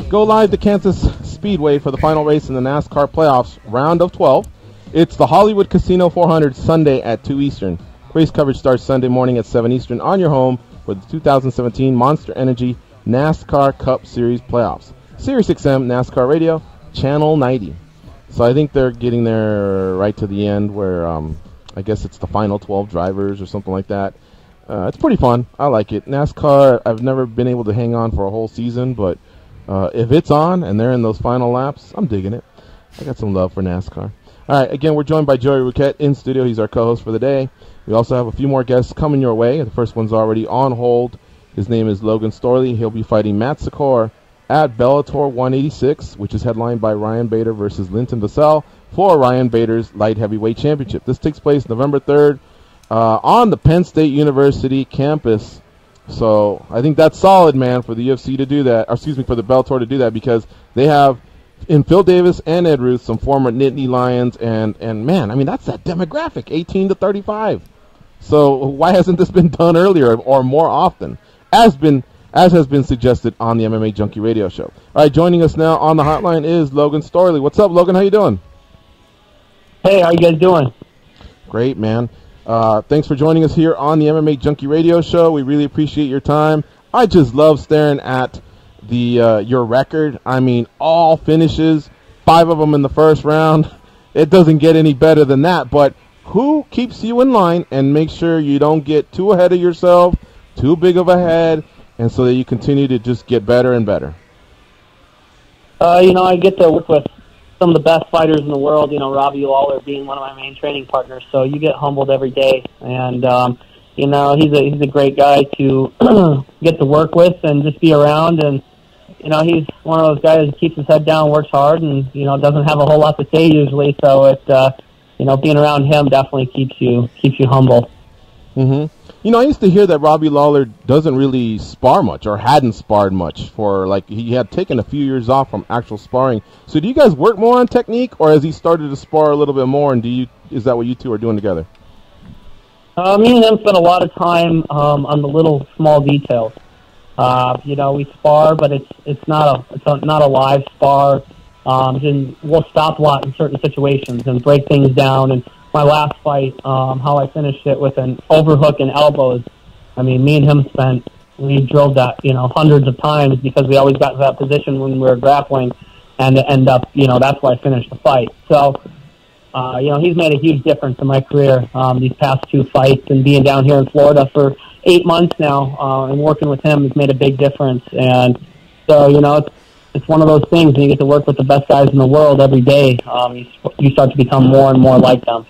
Go live to Kansas Speedway for the final race in the NASCAR playoffs, round of 12. It's the Hollywood Casino 400 Sunday at 2 Eastern. Race coverage starts Sunday morning at 7 Eastern on your home for the 2017 Monster Energy NASCAR Cup Series playoffs. Sirius XM NASCAR Radio, Channel 90. So I think they're getting there right to the end where I guess it's the final 12 drivers or something like that. It's pretty fun. I like it. NASCAR, I've never been able to hang on for a whole season, but if it's on and they're in those final laps, I'm digging it. I got some love for NASCAR. All right, again, we're joined by Joey Ruquet in studio. He's our co-host for the day. We also have a few more guests coming your way. The first one's already on hold. His name is Logan Storley. He'll be fighting Matt Secor at Bellator 186, which is headlined by Ryan Bader versus Linton Vassell for Ryan Bader's light heavyweight championship. This takes place November 3rd on the Penn State University campus. So I think that's solid, man, for the UFC to do that, or excuse me, for the Bellator to do that, because they have in Phil Davis and Ed Ruth some former Nittany Lions, and man, I mean, that's that demographic, 18 to 35. So why hasn't this been done earlier or more often, as has been suggested on the MMA Junkie radio show? All right, joining us now on the hotline is Logan Storley. What's up, Logan? How you doing?
Hey, how you guys doing?
Great, man. Thanks for joining us here on the MMA Junkie radio show. We really appreciate your time. I just love staring at your record. I mean, all finishes, 5 of them in the first round. It doesn't get any better than that. But who keeps you in line and makes sure you don't get too ahead of yourself, too big of a head, and so that you continue to just get better and better?
I get to work with some of the best fighters in the world, Robbie Lawler being one of my main training partners. So you get humbled every day. And, he's a great guy to get to work with and just be around. And, he's one of those guys that keeps his head down, works hard, and, doesn't have a whole lot to say usually. So it, being around him definitely keeps you humble.
Mm-hmm. I used to hear that Robbie Lawler doesn't really spar much, or hadn't sparred much he had taken a few years off from actual sparring. So do you guys work more on technique, or has he started to spar a little bit more, and is that what you two are doing together?
Me and him spend a lot of time on the little small details. We spar, but it's not a live spar. And we'll stop a lot in certain situations and break things down. And my last fight, how I finished it with an overhook and elbows. I mean, me and him we drilled that, hundreds of times, because we always got to that position when we were grappling, and to end up, that's why I finished the fight. So, he's made a huge difference in my career, these past 2 fights, and being down here in Florida for 8 months now, and working with him has made a big difference. And so, it's one of those things, when you get to work with the best guys in the world every day, you start to become more and more like them.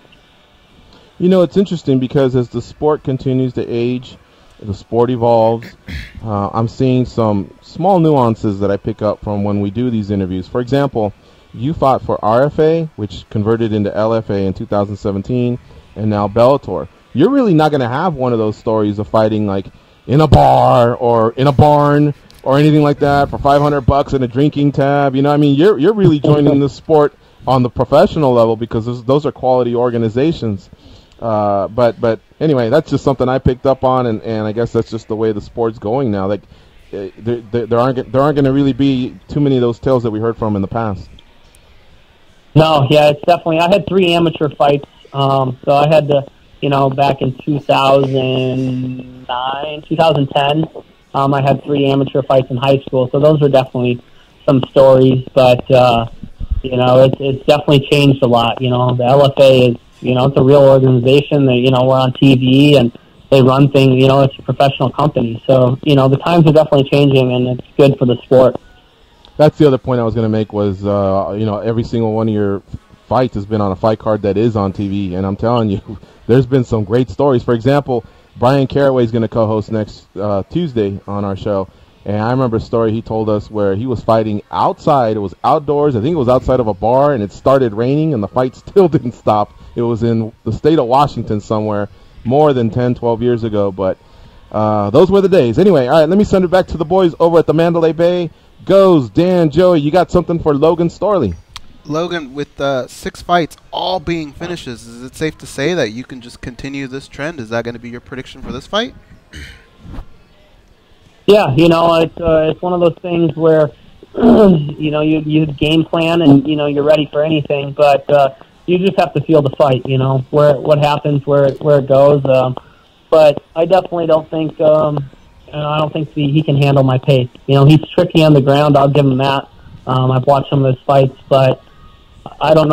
It's interesting because as the sport continues to age, the sport evolves, I'm seeing some small nuances that I pick up from when we do these interviews. For example, you fought for RFA, which converted into LFA in 2017, and now Bellator. You're really not going to have one of those stories of fighting like in a bar or in a barn or anything like that for $500 and a drinking tab. You're really joining the sport on the professional level, because those are quality organizations. But anyway, that's just something I picked up on, and I guess that's just the way the sport's going now. Like there aren't going to really be too many of those tales that we heard from in the past.
No, yeah, it's definitely. I had 3 amateur fights, so I had to, back in 2009, 2010, I had 3 amateur fights in high school. So those are definitely some stories, but it's definitely changed a lot. The LFA is. It's a real organization. We're on TV and they run things. It's a professional company. So, the times are definitely changing, and it's good for the sport.
That's the other point I was going to make was, every single one of your fights has been on a fight card that is on TV. And I'm telling you, there's been some great stories. For example, Brian Caraway is going to co-host next Tuesday on our show. And I remember a story he told us where he was fighting outside. It was outdoors. I think it was outside of a bar, and it started raining, and the fight still didn't stop. It was in the state of Washington somewhere more than 10, 12 years ago. But those were the days. Anyway, all right, let me send it back to the boys over at the Mandalay Bay. Goes, Dan, Joey, you got something for Logan Storley?
Logan, with 6 fights all being finishes, is it safe to say that you can just continue this trend? Is that going to be your prediction for this fight?
Yeah, it's one of those things where you game plan and you're ready for anything, but you just have to feel the fight. What happens, where it goes. But I definitely don't think I don't think he can handle my pace. He's tricky on the ground. I'll give him that. I've watched some of his fights, but I don't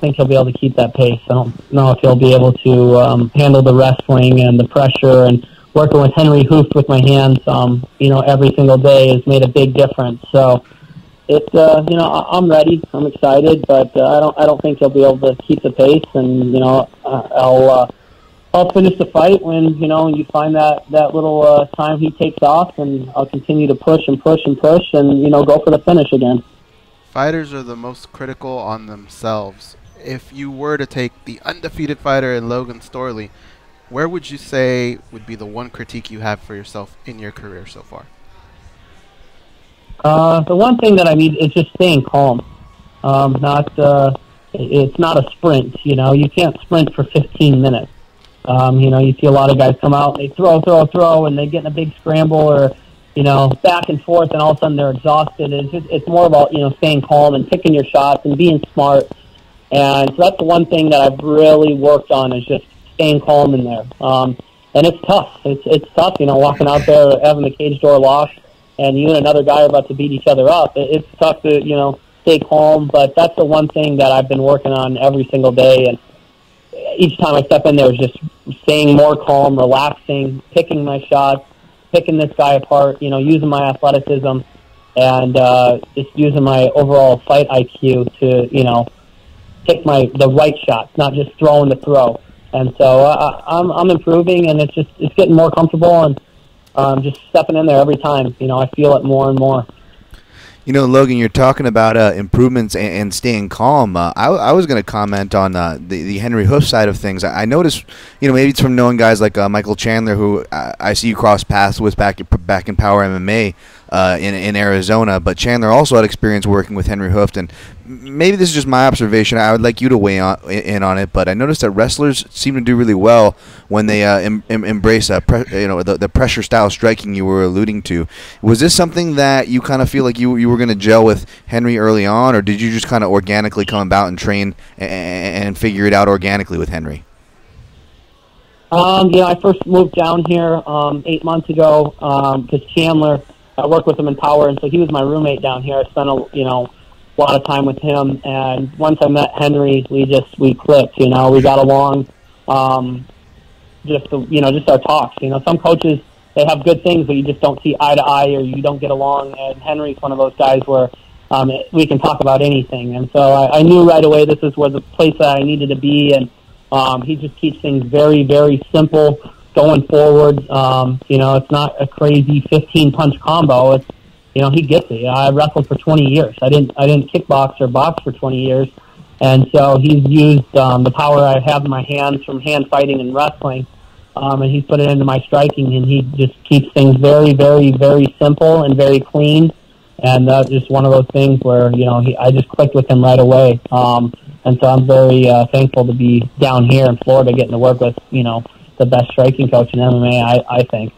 think he'll be able to keep that pace. I don't know if he'll be able to handle the wrestling and the pressure, and working with Henry Hooft with my hands, every single day has made a big difference. So it's, I'm ready. I'm excited, but I don't think he'll be able to keep the pace. And I'll finish the fight when you find that little time he takes off, and I'll continue to push and push and push, and go for the finish again.
Fighters are the most critical on themselves. If you were to take the undefeated fighter in Logan Storley, where would you say would be the one critique you have for yourself in your career so far?
The one thing that I need is just staying calm. It's not a sprint. You can't sprint for 15 minutes. You see a lot of guys come out, they throw, and they get in a big scramble, or back and forth, and all of a sudden they're exhausted. It's more about staying calm and picking your shots and being smart. And so that's the one thing that I've really worked on, is just staying calm in there. And it's tough. It's tough, walking out there, having the cage door locked, and you and another guy are about to beat each other up. It's tough to stay calm, but that's the one thing that I've been working on every single day. And each time I step in there is just staying more calm, relaxing, picking my shots, picking this guy apart, using my athleticism, and just using my overall fight IQ to, pick the right shots, not just throwing the throw. And so I'm improving, and it's getting more comfortable, and just stepping in there every time. I feel it more and more.
Logan, you're talking about improvements and staying calm. I was going to comment on the Henry Hooft side of things. I noticed, maybe it's from knowing guys like Michael Chandler, who I see you cross paths with back in Power MMA in Arizona. But Chandler also had experience working with Henry Hooft, and maybe this is just my observation. I would like you to weigh in on it. But I noticed that wrestlers seem to do really well when they embrace the pressure style striking you were alluding to. Was this something that you kind of feel like you were going to gel with Henry early on, or did you just kind of organically come about and train and figure it out organically with Henry?
I first moved down here 8 months ago because Chandler, I worked with him in Power, and so he was my roommate down here. I spent a lot of time with him, and once I met Henry, we clicked. We got along. Just our talks. Some coaches, they have good things, but you just don't see eye to eye, or you don't get along. And Henry's one of those guys where we can talk about anything. And so I knew right away this is where the place that I needed to be. And he just keeps things very, very simple going forward. It's not a crazy 15-punch combo. It's he gets it. I wrestled for 20 years. I didn't kickbox or box for 20 years. And so he's used the power I have in my hands from hand fighting and wrestling, and he's put it into my striking, and he just keeps things very, very, very simple and very clean. And that's just one of those things where, I just clicked with him right away. And so I'm very thankful to be down here in Florida getting to work with, the best striking coach in MMA, I think.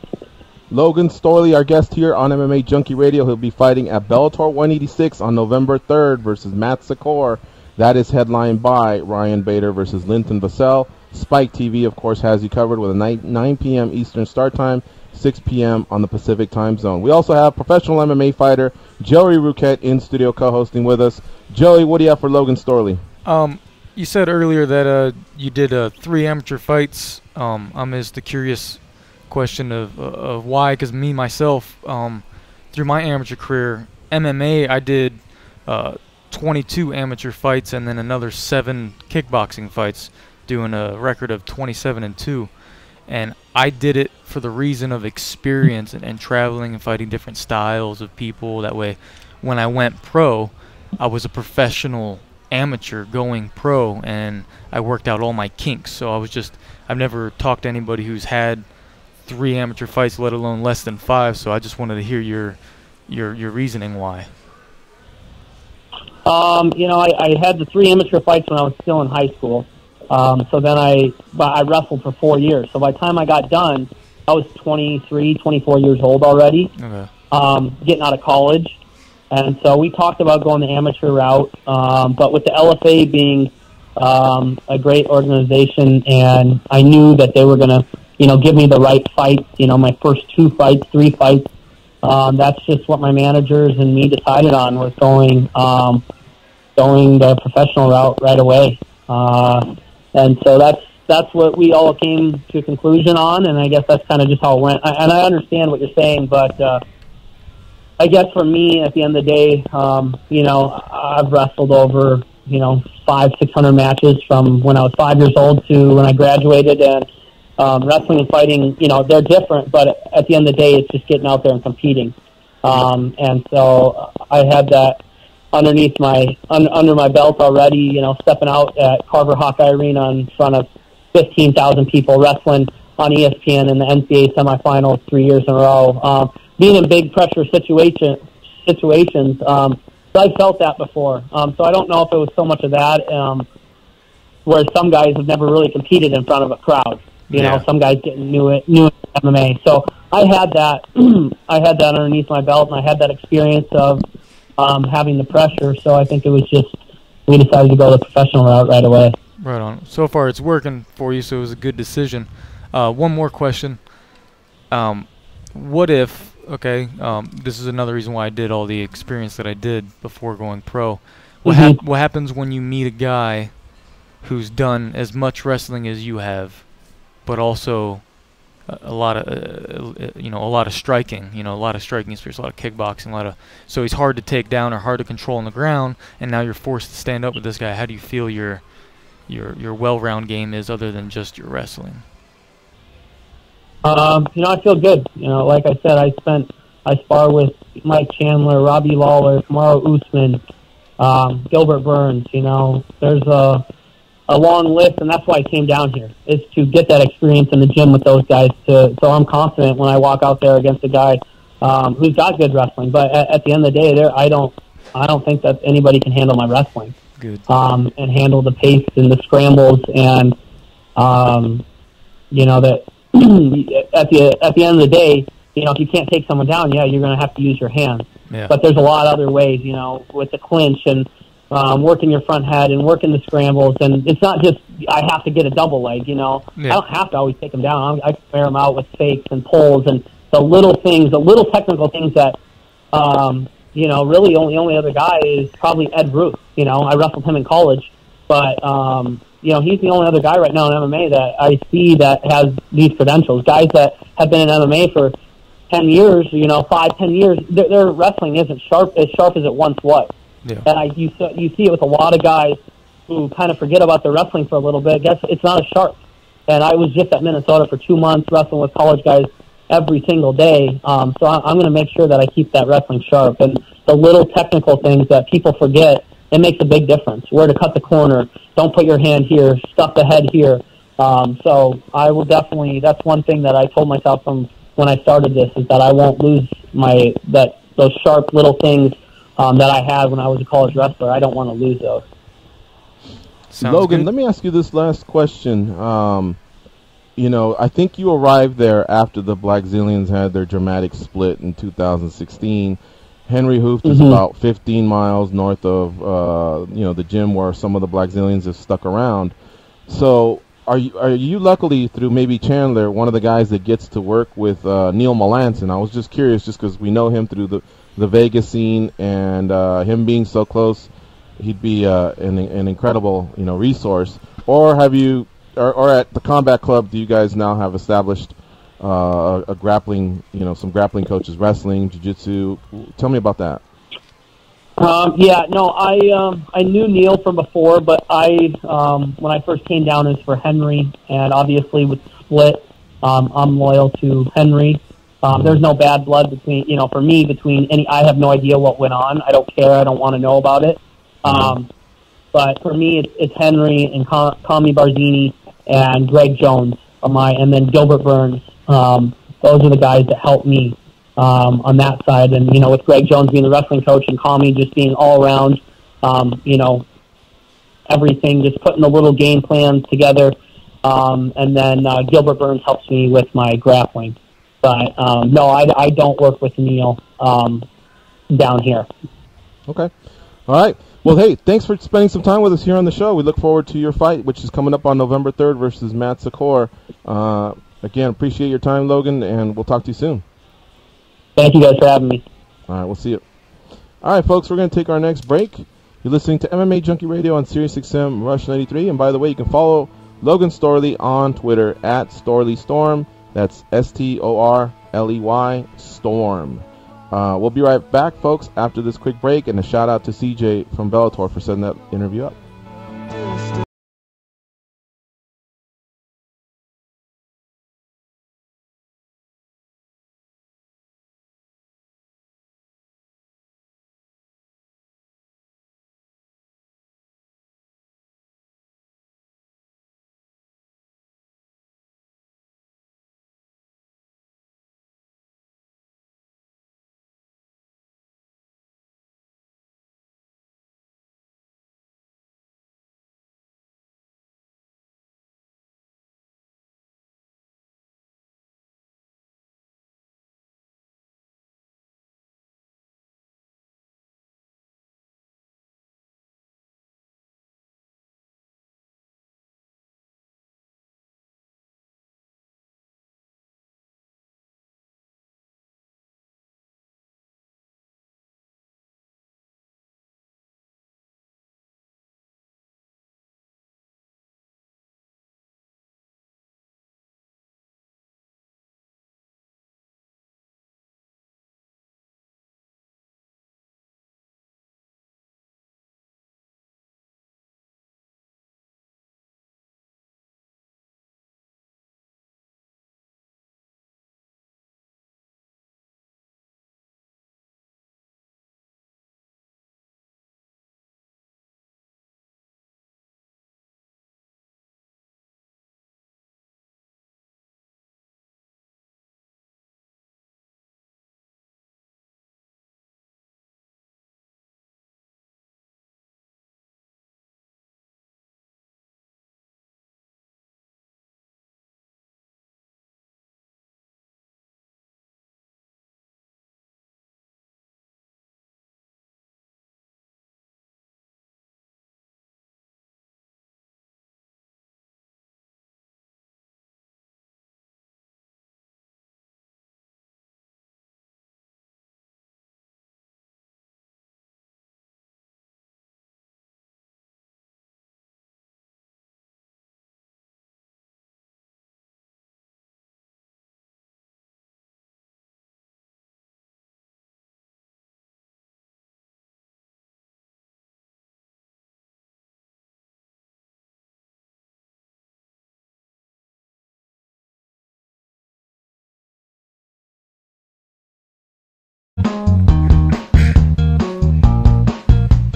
Logan Storley, our guest here on MMA Junkie Radio. He'll be fighting at Bellator 186 on November 3rd versus Matt Secor. That is headlined by Ryan Bader versus Linton Vassell. Spike TV, of course, has you covered with a 9 p.m. Eastern start time, 6 p.m. on the Pacific time zone. We also have professional MMA fighter Joey Ruquet in studio co-hosting with us. Joey, what do you have for Logan Storley?
You said earlier that you did 3 amateur fights. I'm just the curious question of why, because myself, through my amateur career, MMA, I did 22 amateur fights and then another 7 kickboxing fights, doing a record of 27-2. And I did it for the reason of experience and traveling and fighting different styles of people. That way, when I went pro, I was a professional amateur going pro, and I worked out all my kinks. So I've never talked to anybody who's had 3 amateur fights, let alone less than 5. So I just wanted to hear your reasoning why.
I had the 3 amateur fights when I was still in high school. So then I wrestled for 4 years. So by the time I got done, I was 23, 24 years old already, getting out of college. And so we talked about going the amateur route. But with the LFA being a great organization, and I knew that they were going to, give me the right fights, my first 2 fights, 3 fights. That's just what my managers and me decided on, was going the professional route right away. And so that's what we all came to a conclusion on, and I guess that's kind of just how it went. And I understand what you're saying, but I guess for me, at the end of the day, I've wrestled over 500-600 matches from when I was 5 years old to when I graduated, and wrestling and fighting, they're different, but at the end of the day, it's just getting out there and competing. And so I had that underneath under my belt already, stepping out at Carver Hawkeye Arena in front of 15,000 people, wrestling on ESPN in the NCAA semifinals 3 years in a row. Being in big pressure situations, so I felt that before. So I don't know if it was so much of that, where some guys have never really competed in front of a crowd. Some guys getting new at MMA. So I had that. I had that underneath my belt, and I had that experience of having the pressure. So I think it was just, we decided to go the professional route right away.
Right on. So far, it's working for you, so it was a good decision. One more question. What if? Okay, this is another reason why I did all the experience that I did before going pro. What happens when you meet a guy who's done as much wrestling as you have, but also a lot of striking, a lot of striking experience, a lot of kickboxing, so he's hard to take down or hard to control on the ground, and now you're forced to stand up with this guy. How do you feel your well-round game is, other than just your wrestling?
I feel good. Like I said, I spar with Mike Chandler, Robbie Lawler, Kamaru Usman, Gilbert Burns. There's a long list, and that's why I came down here, is to get that experience in the gym with those guys. So I'm confident when I walk out there against a guy who's got good wrestling. But at the end of the day, I don't think that anybody can handle my wrestling.
Good.
And handle the pace and the scrambles, and that at the end of the day, if you can't take someone down, you're going to have to use your hands.
Yeah.
But there's a lot of other ways, with the clinch and working your front head and working the scrambles. And it's not just I have to get a double leg. I don't have to always take them down. I can wear them out with fakes and pulls and the little things, the little technical things that really only other guy is probably Ed Ruth. I wrestled him in college, but he's the only other guy right now in MMA that I see that has these credentials. Guys that have been in MMA for 10 years, 5-10 years, their wrestling isn't sharp as it once was.
Yeah.
And you see it with a lot of guys who kind of forget about their wrestling for a little bit. I guess it's not as sharp. And I was just at Minnesota for 2 months wrestling with college guys every single day. So I'm going to make sure that I keep that wrestling sharp. And the little technical things that people forget, it makes a big difference. Where to cut the corner, don't put your hand here, stuff the head here. So I will definitely, that's one thing that I told myself from when I started this, is that I won't lose those sharp little things that I had when I was a college wrestler. I don't want to lose those.
Logan, let me ask you this last question. I think you arrived there after the Blackzilians had their dramatic split in 2016. Henry Hooft is about 15 miles north of the gym where some of the Blackzilians have stuck around. So are you luckily, through maybe Chandler, one of the guys that gets to work with Neil Melanson? I was just curious, just because we know him through the Vegas scene, and him being so close, he'd be an incredible resource. Or have you, or at the Combat Club, do you guys now have established a grappling, some grappling coaches, wrestling, jiu-jitsu? Tell me about that.
I knew Neil from before, but when I first came down, it was for Henry, and obviously with the split, I'm loyal to Henry. There's no bad blood between any. I have no idea what went on. I don't care. I don't want to know about it. But for me, it's Henry and Kami Barzini and Greg Jones and then Gilbert Burns. Those are the guys that helped me on that side. And with Greg Jones being the wrestling coach and Kami just being all around everything, just putting a little game plan together. And then Gilbert Burns helps me with my grappling. But, no, I don't work with Neil down here.
Okay. All right. Well, hey, thanks for spending some time with us here on the show. We look forward to your fight, which is coming up on November 3rd versus Matt Secor. Again, appreciate your time, Logan, and we'll talk to you soon.
Thank you guys for having me.
All right, we'll see you. All right, folks, we're going to take our next break. You're listening to MMA Junkie Radio on SiriusXM Rush 93. And by the way, you can follow Logan Storley on Twitter at StorleyStorm. That's STORLEY Storm. We'll be right back, folks, after this quick break. And a shout-out to CJ from Bellator for setting that interview up.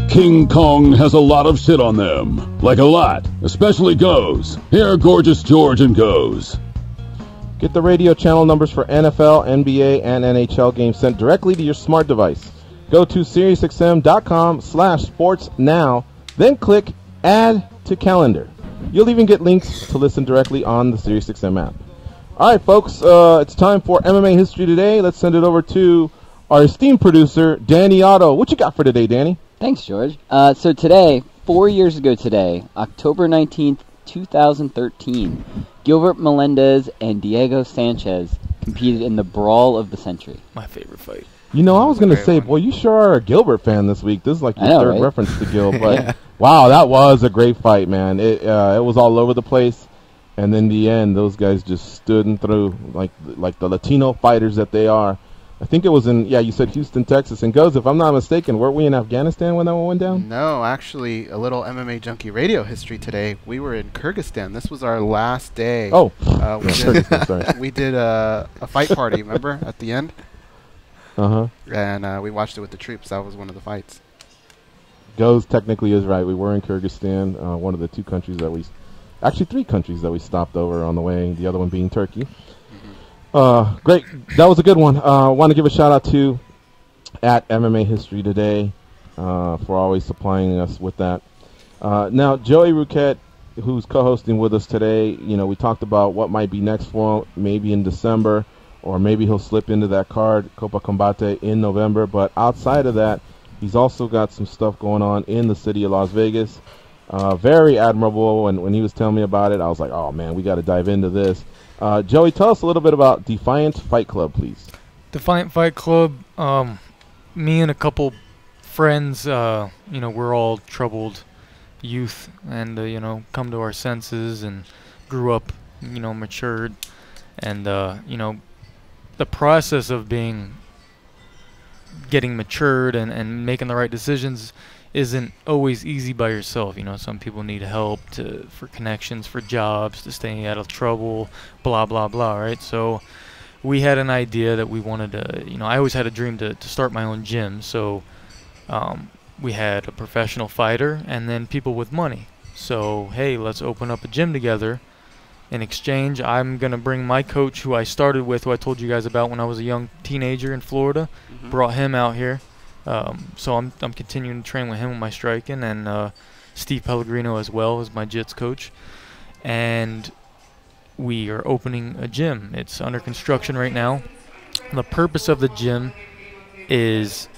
King Kong has a lot of shit on them. Like a lot, especially Goes. Here are Gorgeous George and Goes.
Get the radio channel numbers for NFL, NBA, and NHL games sent directly to your smart device. Go to SiriusXM.com/sportsnow, then click Add to Calendar. You'll even get links to listen directly on the SiriusXM app. All right, folks, it's time for MMA History Today. Let's send it over to our esteemed producer, Danny Otto. What you got for today, Danny?
Thanks, George. So today, 4 years ago today, October 19th, 2013, Gilbert Melendez and Diego Sanchez competed in the Brawl of the Century.
My favorite fight.
You know, I was going to say, boy, you sure are a Gilbert fan this week. This is like your third
right?
reference to Gil. But wow, that was a great fight, man. It was all over the place. And in the end, those guys just stood and through like the Latino fighters that they are. I think it was in, you said Houston, Texas. And Goes, if I'm not mistaken, weren't we in Afghanistan when that one went down?
No, actually, a little MMA Junkie radio history today. We were in Kyrgyzstan. This was our last day.
Oh.
We did a fight party, remember, at the end?
Uh-huh.
And we watched it with the troops. That was one of the fights.
Goes technically is right. We were in Kyrgyzstan, one of the two countries that actually 3 countries that we stopped over on the way, the other one being Turkey. Great. That was a good one. I want to give a shout out to at MMA History Today. for always supplying us with that. Now, Joey Ruquet, who's co-hosting with us today, we talked about what might be next for him, maybe in December, or maybe he'll slip into that card, Copa Combate, in November. But outside of that, he's also got some stuff going on in the city of Las Vegas. Very admirable, and when he was telling me about it, I was like, oh, man, we got to dive into this. Joey, tell us a little bit about Defiant Fight Club, please.
Defiant Fight Club, me and a couple friends, we're all troubled youth and, come to our senses and grew up, matured. And, the process of getting matured and making the right decisions isn't always easy by yourself. Some people need help for connections, for jobs, to stay out of trouble, blah, blah, blah, right? So we had an idea that we wanted to, I always had a dream to start my own gym. So we had a professional fighter and then people with money. So, hey, let's open up a gym together. In exchange, I'm going to bring my coach, who I started with, who I told you guys about when I was a young teenager in Florida, brought him out here. So I'm continuing to train with him with my striking, and Steve Pellegrino as well as my jits coach. And we are opening a gym. It's under construction right now. The purpose of the gym is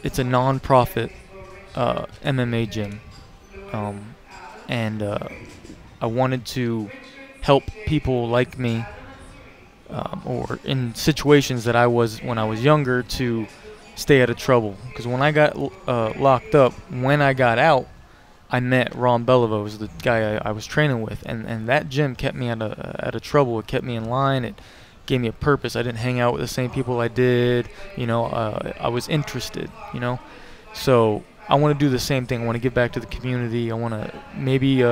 it's a non-profit MMA gym. And I wanted to help people like me or in situations that I was when I was younger to stay out of trouble. Because when I got locked up, when I got out, I met Ron Beliveau, was the guy I was training with, and that gym kept me out of trouble. It kept me in line. It gave me a purpose. I didn't hang out with the same people I did. I was interested. So I want to do the same thing. I want to give back to the community. I want to maybe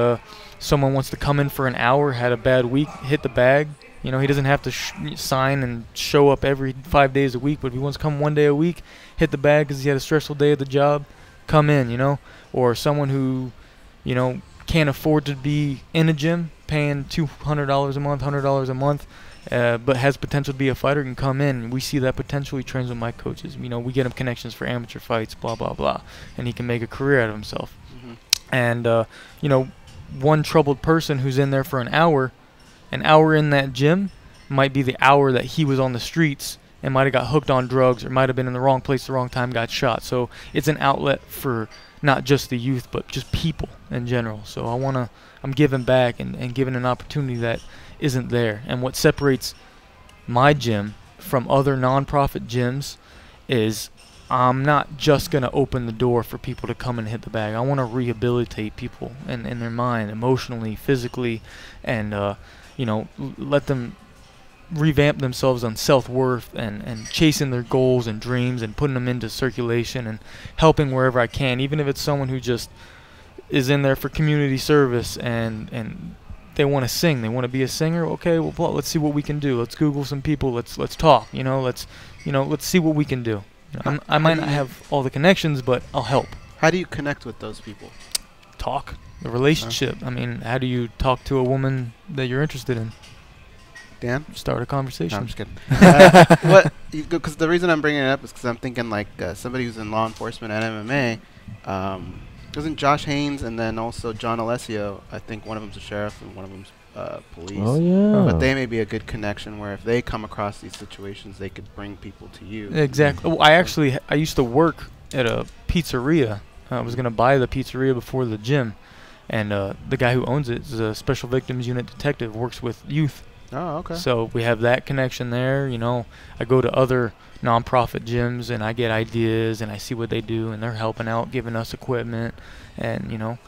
someone wants to come in for an hour, had a bad week, hit the bag. He doesn't have to sign and show up every 5 days a week, but if he wants to come 1 day a week, hit the bag because he had a stressful day at the job, come in, Or someone who, can't afford to be in a gym, paying $200 a month, $100 a month, but has potential to be a fighter, can come in. We see that potential. He trains with my coaches. We get him connections for amateur fights, blah, blah, blah, and he can make a career out of himself. And, one troubled person who's in there for an hour in that gym might be the hour that he was on the streets and might have got hooked on drugs or might have been in the wrong place at the wrong time, got shot. So it's an outlet for not just the youth, but just people in general. So I'm giving back and giving an opportunity that isn't there. And what separates my gym from other nonprofit gyms is I'm not just going to open the door for people to come and hit the bag. I want to rehabilitate people in their mind, emotionally, physically, and let them revamp themselves on self-worth and chasing their goals and dreams and putting them into circulation and helping wherever I can, even if it's someone who just is in there for community service and they want to sing, they want to be a singer. Okay, well, let's see what we can do. Let's Google some people. Let's talk. Let's see what we can do. I might not have all the connections, but I'll help.
How do you connect with those people?
Talk. The relationship. I mean, how do you talk to a woman that you're interested in?
Dan?
Start a conversation.
No, I'm just kidding. Because the reason I'm bringing it up is because I'm thinking like somebody who's in law enforcement and MMA. Isn't Josh Haynes and then also John Alessio? I think one of them's a sheriff and one of them's police.
Oh, yeah.
But they may be a good connection where if they come across these situations, they could bring people to you.
Exactly. Well, I used to work at a pizzeria. I was going to buy the pizzeria before the gym. And the guy who owns it is a special victims unit detective, works with youth.
Oh, okay.
So we have that connection there. I go to other nonprofit gyms and I get ideas and I see what they do and they're helping out, giving us equipment. And,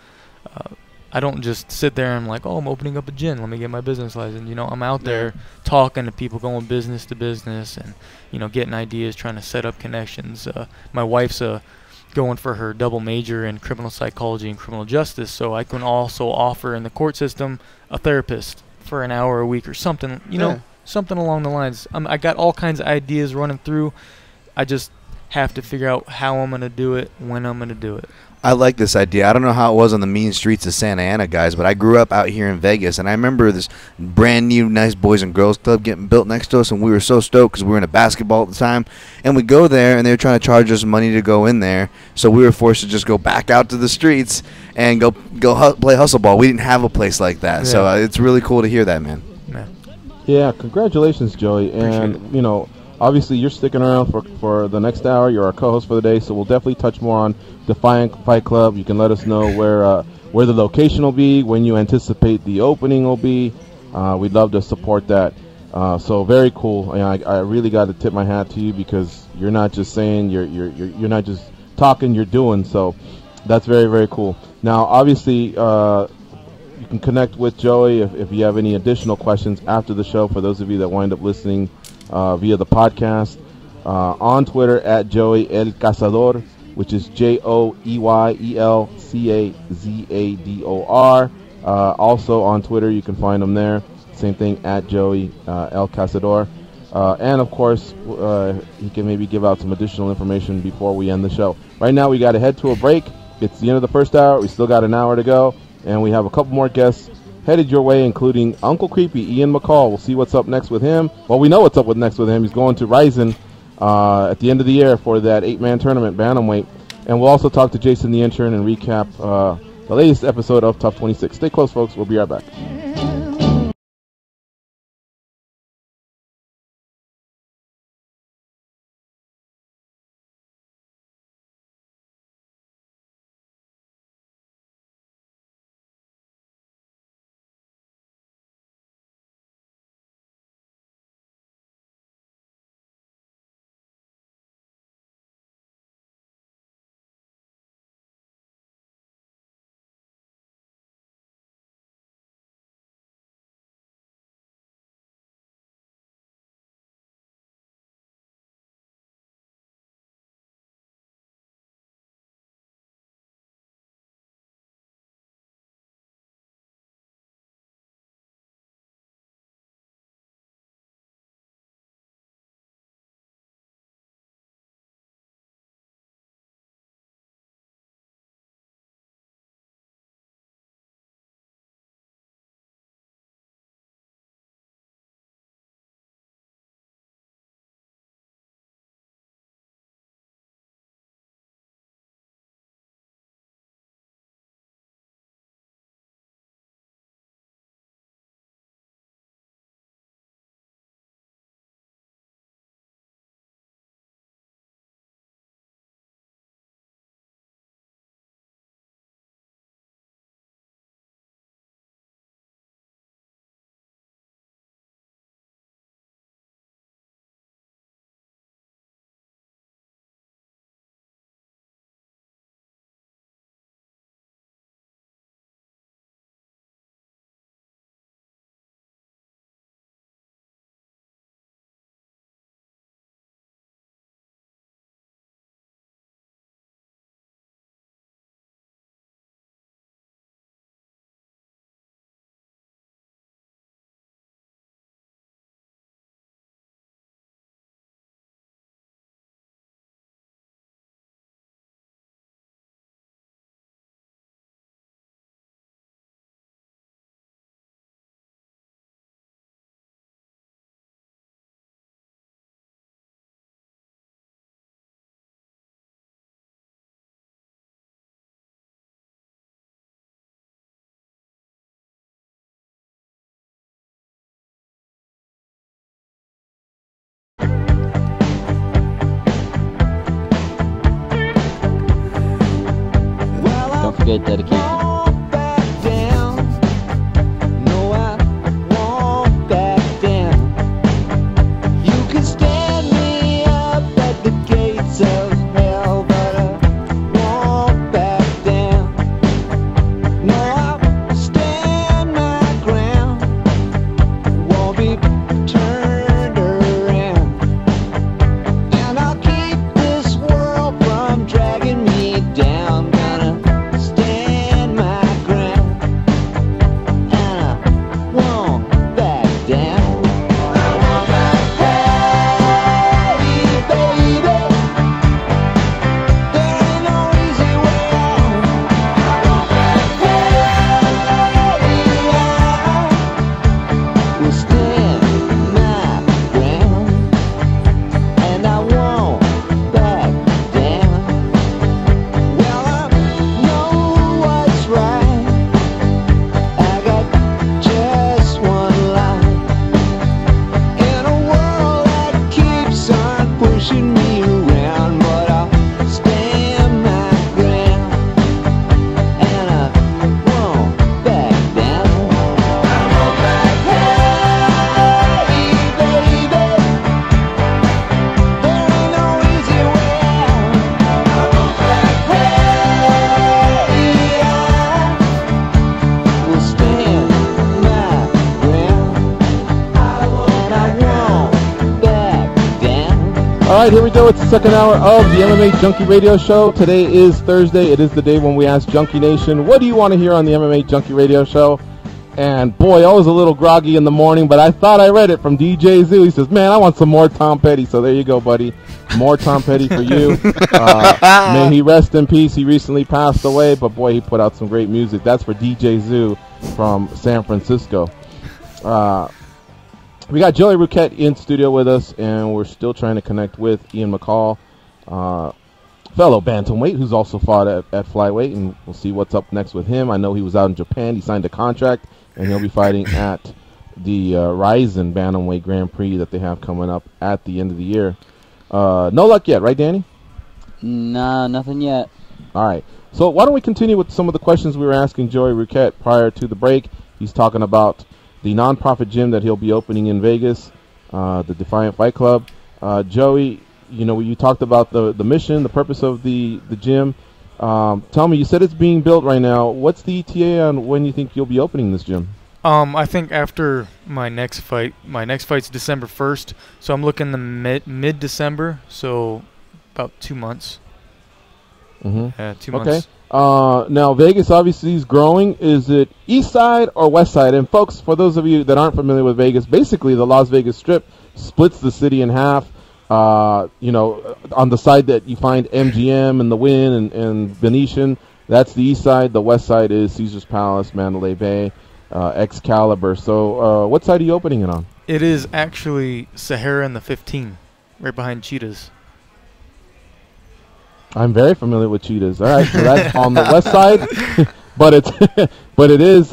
I don't just sit there and like, oh, I'm opening up a gym. Let me get my business license. I'm out there talking to people, going business to business and, getting ideas, trying to set up connections. My wife's going for her double major in criminal psychology and criminal justice, so I can also offer in the court system a therapist for an hour a week or something, something along the lines. I got all kinds of ideas running through. I just have to figure out how I'm going to do it, when I'm going to do it.
I like this idea. I don't know how it was on the mean streets of Santa Ana, guys, but I grew up out here in Vegas, and I remember this brand new nice Boys and Girls Club getting built next to us, and we were so stoked because we were into basketball at the time. And we'd go there, and they were trying to charge us money to go in there, so we were forced to just go back out to the streets and go play hustle ball. We didn't have a place like that,
Yeah.
so it's really cool to hear that, man.
Yeah, congratulations, Joey. And, you know, obviously you're sticking around for the next hour. You're our co-host for the day, so we'll definitely touch more on Defiant Fight Club. You can let us know where the location will be, when you anticipate the opening will be. We'd love to support that. So very cool. I really got to tip my hat to you, because you're not just saying, you're not just talking, you're doing. So that's very, very cool. Now, obviously, you can connect with Joey if you have any additional questions after the show, for those of you that wind up listening via the podcast. On Twitter at Joey El Cazador, which is JoeyElCazador. Also on Twitter, you can find him there. Same thing at Joey El Cazador. And of course, he can maybe give out some additional information before we end the show. Right now, we got to head to a break. It's the end of the first hour. We still got an hour to go. And we have a couple more guests headed your way, including Uncle Creepy, Ian McCall. We'll see what's up next with him. Well, we know what's up next with him. He's going to Ryzen at the end of the year for that 8-man tournament, bantamweight. And we'll also talk to Jason the Intern and recap the latest episode of Tough 26. Stay close, folks. We'll be right back.
Don't forget dedication.
Dragging me down, gonna stand
All right, here we go. It's the second hour of the MMA Junkie Radio Show. Today is Thursday. It is the day when we ask Junkie Nation, what do you want to hear on the MMA Junkie Radio Show? And boy, I was a little groggy in the morning, but I thought I read it from DJ Zoo. He says, man, I want some more Tom Petty. So there you go, buddy. More Tom Petty for you. May he rest in peace. He recently passed away, but boy, he put out some great music. That's for DJ Zoo from San Francisco. We got Joey Ruquet in studio with us, and we're still trying to connect with Ian McCall, fellow bantamweight who's also fought at flyweight, and we'll see what's up next with him. I know he was out in Japan. He signed a contract, and he'll be fighting at the Ryzen Bantamweight Grand Prix that they have coming up at the end of the year. No luck yet, right, Danny?
Nah, nothing yet.
All right. So why don't we continue with some of the questions we were asking Joey Ruquet prior to the break. He's talking about the non-profit gym that he'll be opening in Vegas, the Defiant Fight Club. Joey, you know, you talked about the mission, the purpose of the gym. Tell me, you said it's being built right now. What's the ETA on when you think you'll be opening this gym?
I think after my next fight. My next fight's December 1st, so I'm looking the mid-December, so about 2 months.
Mm-hmm.
2 months.
Now, Vegas obviously is growing. Is it east side or west side? And, folks, for those of you that aren't familiar with Vegas, basically the Las Vegas Strip splits the city in half. You know, on the side that you find MGM and the Wynn and Venetian, that's the east side. The west side is Caesar's Palace, Mandalay Bay, Excalibur. So what side are you opening it on?
It is actually Sahara and the 15, right behind Cheetahs.
I'm very familiar with Cheetahs. All right, so that's on the west side, but it is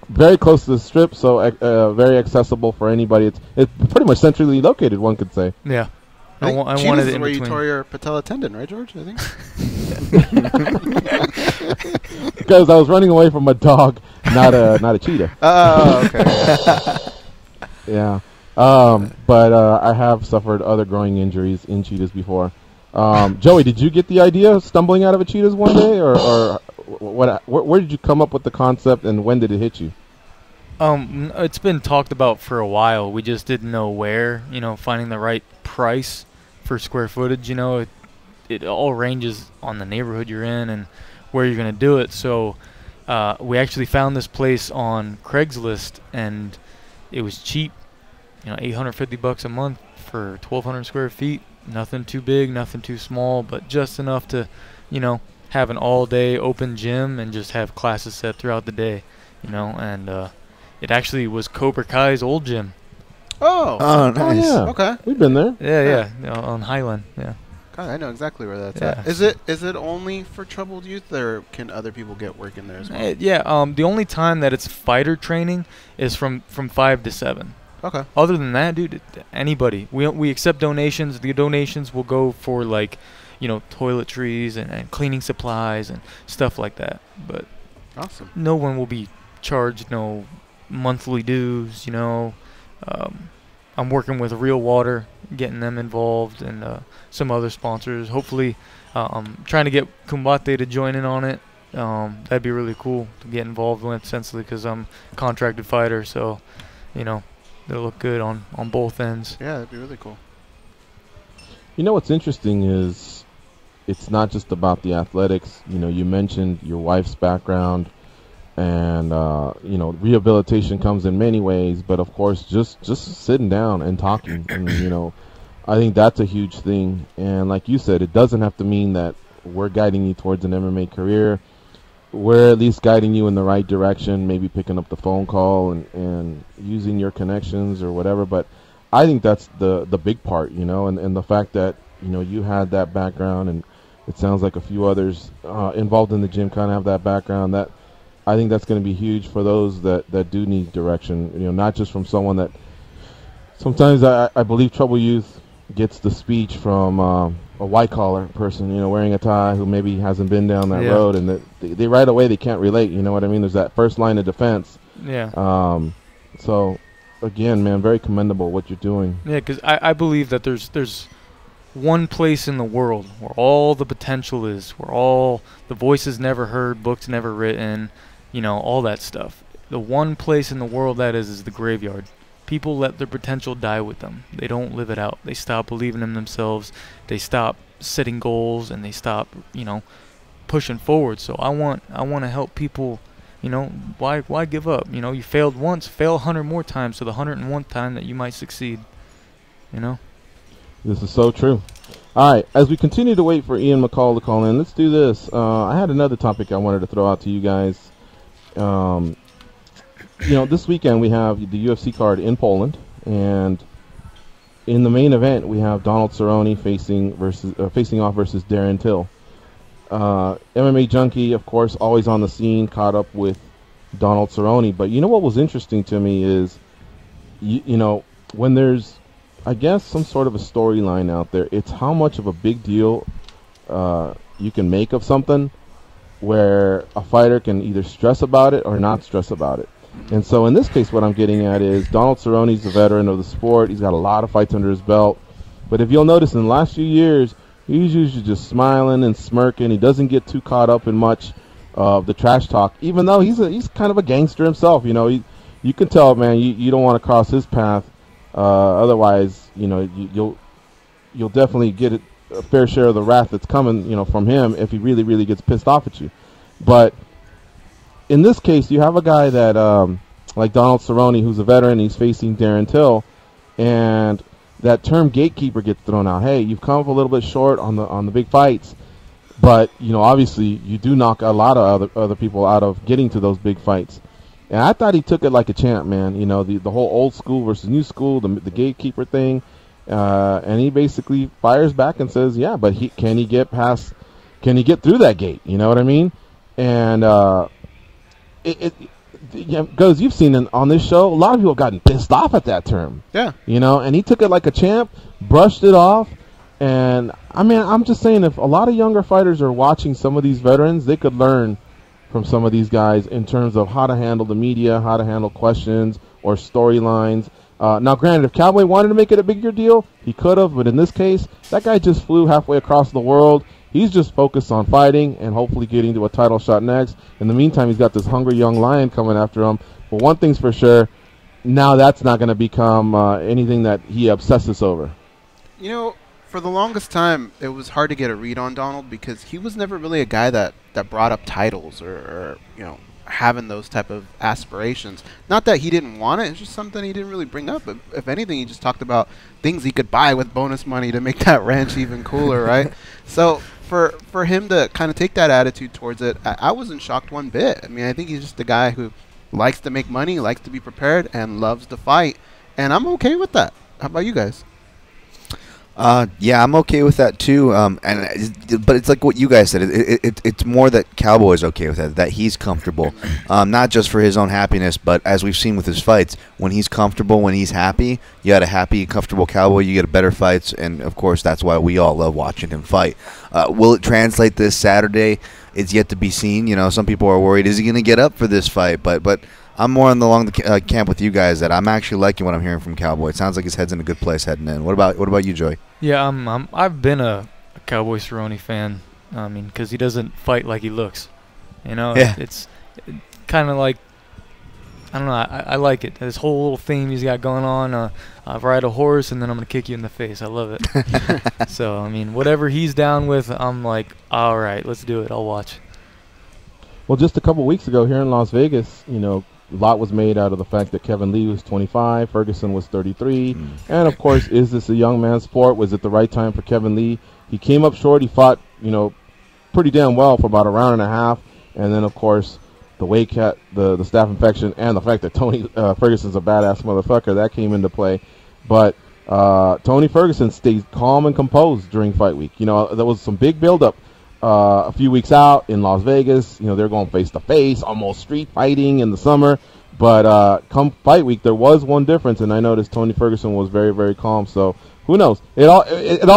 very close to the Strip, so very accessible for anybody. It's pretty much centrally located, one could say.
Yeah, I
Cheetahs
wanted it
is
in
where
between.
you tore your patella tendon, right, George? I think.
Because I was running away from a dog, not a cheetah.
Oh, okay.
Yeah, but I have suffered other growing injuries in cheetahs before. Joey, did you get the idea of stumbling out of a cheetahs one day, or where did you come up with the concept, and when did it hit you?
It's been talked about for a while. We just didn't know where, finding the right price for square footage. It all ranges on the neighborhood you're in and where you're going to do it. So we actually found this place on Craigslist, and it was cheap, $850 a month for 1,200 square feet. Nothing too big, nothing too small, but just enough to, have an all-day open gym and just have classes set throughout the day, and it actually was Cobra Kai's old gym.
Oh,
nice.
Oh, yeah.
Okay.
We've been there.
Yeah, on Highland, yeah.
God, I know exactly where that's
Yeah.
at. Is it only for troubled youth, or can other people get work in there as well?
The only time that it's fighter training is from 5 to 7.
Okay.
Other than that, dude, anybody. We accept donations. The donations will go for, toiletries and cleaning supplies and stuff like that. But
awesome.
No one will be charged no monthly dues, I'm working with Real Water, getting them involved, and some other sponsors. Hopefully, I'm trying to get Kumbate to join in on it. That'd be really cool to get involved with, essentially, because I'm a contracted fighter, so, they'll look good on both ends.
Yeah, that'd be really cool.
What's interesting is it's not just about the athletics. You mentioned your wife's background, and rehabilitation comes in many ways, but of course just sitting down and talking. And I think that's a huge thing. And like you said, it doesn't have to mean that we're guiding you towards an MMA career. We're at least guiding you in the right direction, maybe picking up the phone call and using your connections or whatever. But I think that's the big part, and the fact that you had that background, and it sounds like a few others involved in the gym kind of have that background. That I think that's going to be huge for those that do need direction, not just from someone that sometimes I believe Trouble Youth gets the speech from a white-collar person, wearing a tie who maybe hasn't been down that road, and they right away they can't relate, you know what I mean? There's that first line of defense.
Yeah.
So, again, man, very commendable what you're doing.
Yeah, because I believe that there's one place in the world where all the potential is, where all the voices never heard, books never written, all that stuff. The one place in the world that is the graveyard. people let their potential die with them. They don't live it out. They stop believing in themselves. They stop setting goals, and they stop, pushing forward. So I want to help people. Why give up? You failed once, fail 100 more times, so the 101th time that you might succeed.
This is so true. All right, as we continue to wait for Ian McCall to call in, let's do this. I had another topic I wanted to throw out to you guys. This weekend we have the UFC card in Poland, and in the main event we have Donald Cerrone facing off versus Darren Till. MMAjunkie, of course, always on the scene, caught up with Donald Cerrone. But what was interesting to me is, when there's, I guess, some sort of a storyline out there, it's how much of a big deal you can make of something where a fighter can either stress about it or not stress about it. And so in this case, what I'm getting at is Donald Cerrone's a veteran of the sport. He's got a lot of fights under his belt. But if you'll notice, in the last few years, he's usually just smiling and smirking. He doesn't get too caught up in much of the trash talk, even though he's kind of a gangster himself. You can tell, man, you don't want to cross his path. Otherwise, you'll definitely get a fair share of the wrath that's coming, from him if he really, really gets pissed off at you. But in this case, you have a guy that, like Donald Cerrone, who's a veteran. He's facing Darren Till, and that term gatekeeper gets thrown out. Hey, you've come up a little bit short on the big fights, but obviously you do knock a lot of other people out of getting to those big fights. And I thought he took it like a champ, man. The whole old school versus new school, the gatekeeper thing, and he basically fires back and says, yeah, but can he get through that gate? You know what I mean? And because you've seen on this show, a lot of people have gotten pissed off at that term.
Yeah.
And he took it like a champ, brushed it off. And, I'm just saying, if a lot of younger fighters are watching some of these veterans, they could learn from some of these guys in terms of how to handle the media, how to handle questions or storylines. Now, granted, if Cowboy wanted to make it a bigger deal, he could have. But in this case, that guy just flew halfway across the world. He's just focused on fighting and hopefully getting to a title shot next. In the meantime, he's got this hungry young lion coming after him. But one thing's for sure, now that's not going to become anything that he obsesses over.
For the longest time, it was hard to get a read on Donald because he was never really a guy that brought up titles or having those type of aspirations. Not that he didn't want it, it's just something he didn't really bring up. If anything, he just talked about things he could buy with bonus money to make that ranch even cooler, right? So for him to kind of take that attitude towards it, I wasn't shocked one bit. I think he's just a guy who likes to make money, likes to be prepared, and loves to fight. And I'm okay with that. How about you guys?
Yeah, I'm okay with that too. But it's like what you guys said. It's more that Cowboy's okay with that he's comfortable, not just for his own happiness, but as we've seen with his fights, when he's comfortable, when he's happy, you got a happy, comfortable Cowboy, you get better fights, and of course that's why we all love watching him fight. Will it translate this Saturday? It's yet to be seen. Some people are worried, is he going to get up for this fight? But I'm more along the camp with you guys that I'm actually liking what I'm hearing from Cowboy. It sounds like his head's in a good place heading in. What about you, Joey?
Yeah, I've been a Cowboy Cerrone fan. Because he doesn't fight like he looks.
Yeah.
It's kind of like, I don't know. I like it. This whole little theme he's got going on. I ride a horse and then I'm gonna kick you in the face. I love it. So whatever he's down with, I'm like, all right, let's do it. I'll watch.
Well, just a couple weeks ago here in Las Vegas, a lot was made out of the fact that Kevin Lee was 25, Ferguson was 33, and of course, is this a young man's sport? Was it the right time for Kevin Lee? He came up short. He fought, pretty damn well for about a round and a half, and then of course, the weight cut, the staph infection, and the fact that Tony Ferguson's a badass motherfucker, that came into play. But Tony Ferguson stayed calm and composed during fight week. There was some big buildup. A few weeks out in Las Vegas, they're going face to face, almost street fighting in the summer. But come fight week, there was one difference, and I noticed Tony Ferguson was very, very calm. So who knows? It all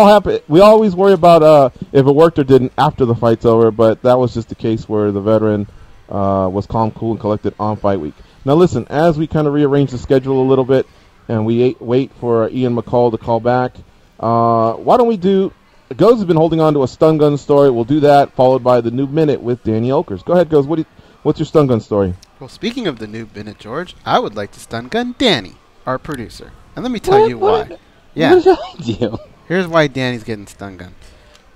happened. We always worry about if it worked or didn't after the fight's over, but that was just the case where the veteran was calm, cool, and collected on fight week. Now listen, as we kind of rearrange the schedule a little bit, and we wait for Ian McCall to call back, why don't we do? Goes has been holding on to a stun gun story. We'll do that, followed by the Noob Minute with Danny Okers. Go ahead, Goes. What's your stun gun story?
Well, speaking of the Noob Minute, George, I would like to stun gun Danny. our producer. And let me tell you why. Yeah.
What did I do?
Here's why Danny's getting stun gunned.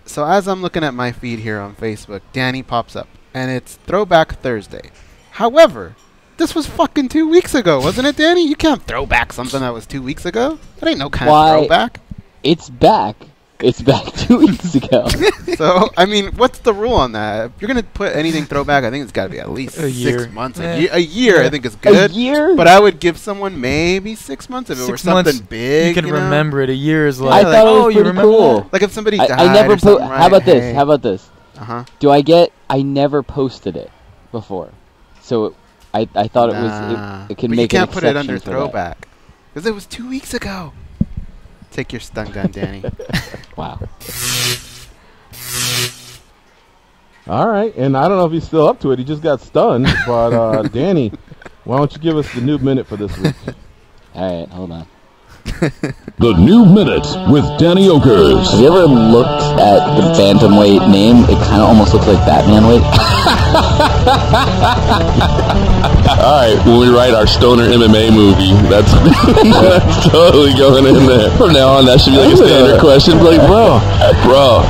So as I'm looking at my feed here on Facebook, Danny pops up, and it's Throwback Thursday. However, this was fucking 2 weeks ago, wasn't it, Danny? You can't throw back something that was 2 weeks ago. That ain't no kind of throwback.
It's back. It's back 2 weeks ago.
So, I mean, what's the rule on that? If you're going to put anything throwback, I think it's got to be at least
a
6 months. A year, I think, is good.
A year?
But I would give someone maybe 6 months if it were something big.
You can remember it. A year is
I
like,
thought it was
you
pretty
remember
cool.
that?
Like if somebody died
I never
or something,
How about this? How about this?
Uh-huh.
I never posted it before. So I thought it could
but
make
you
an
can't put it under
exception for
throwback. Because it was 2 weeks ago. Take your stun gun, Danny.
Wow.
All right, and I don't know if he's still up to it. He just got stunned. But Danny, why don't you give us the noob minute for this week?
All right, hold on.
The Noob Minute with Danny Okers.
Have you ever looked at the bantamweight name? It kind of almost looks like Batman weight.
Alright, when we write our stoner MMA movie, that's totally going in there. From now on, that should be like a standard question. Like, bro,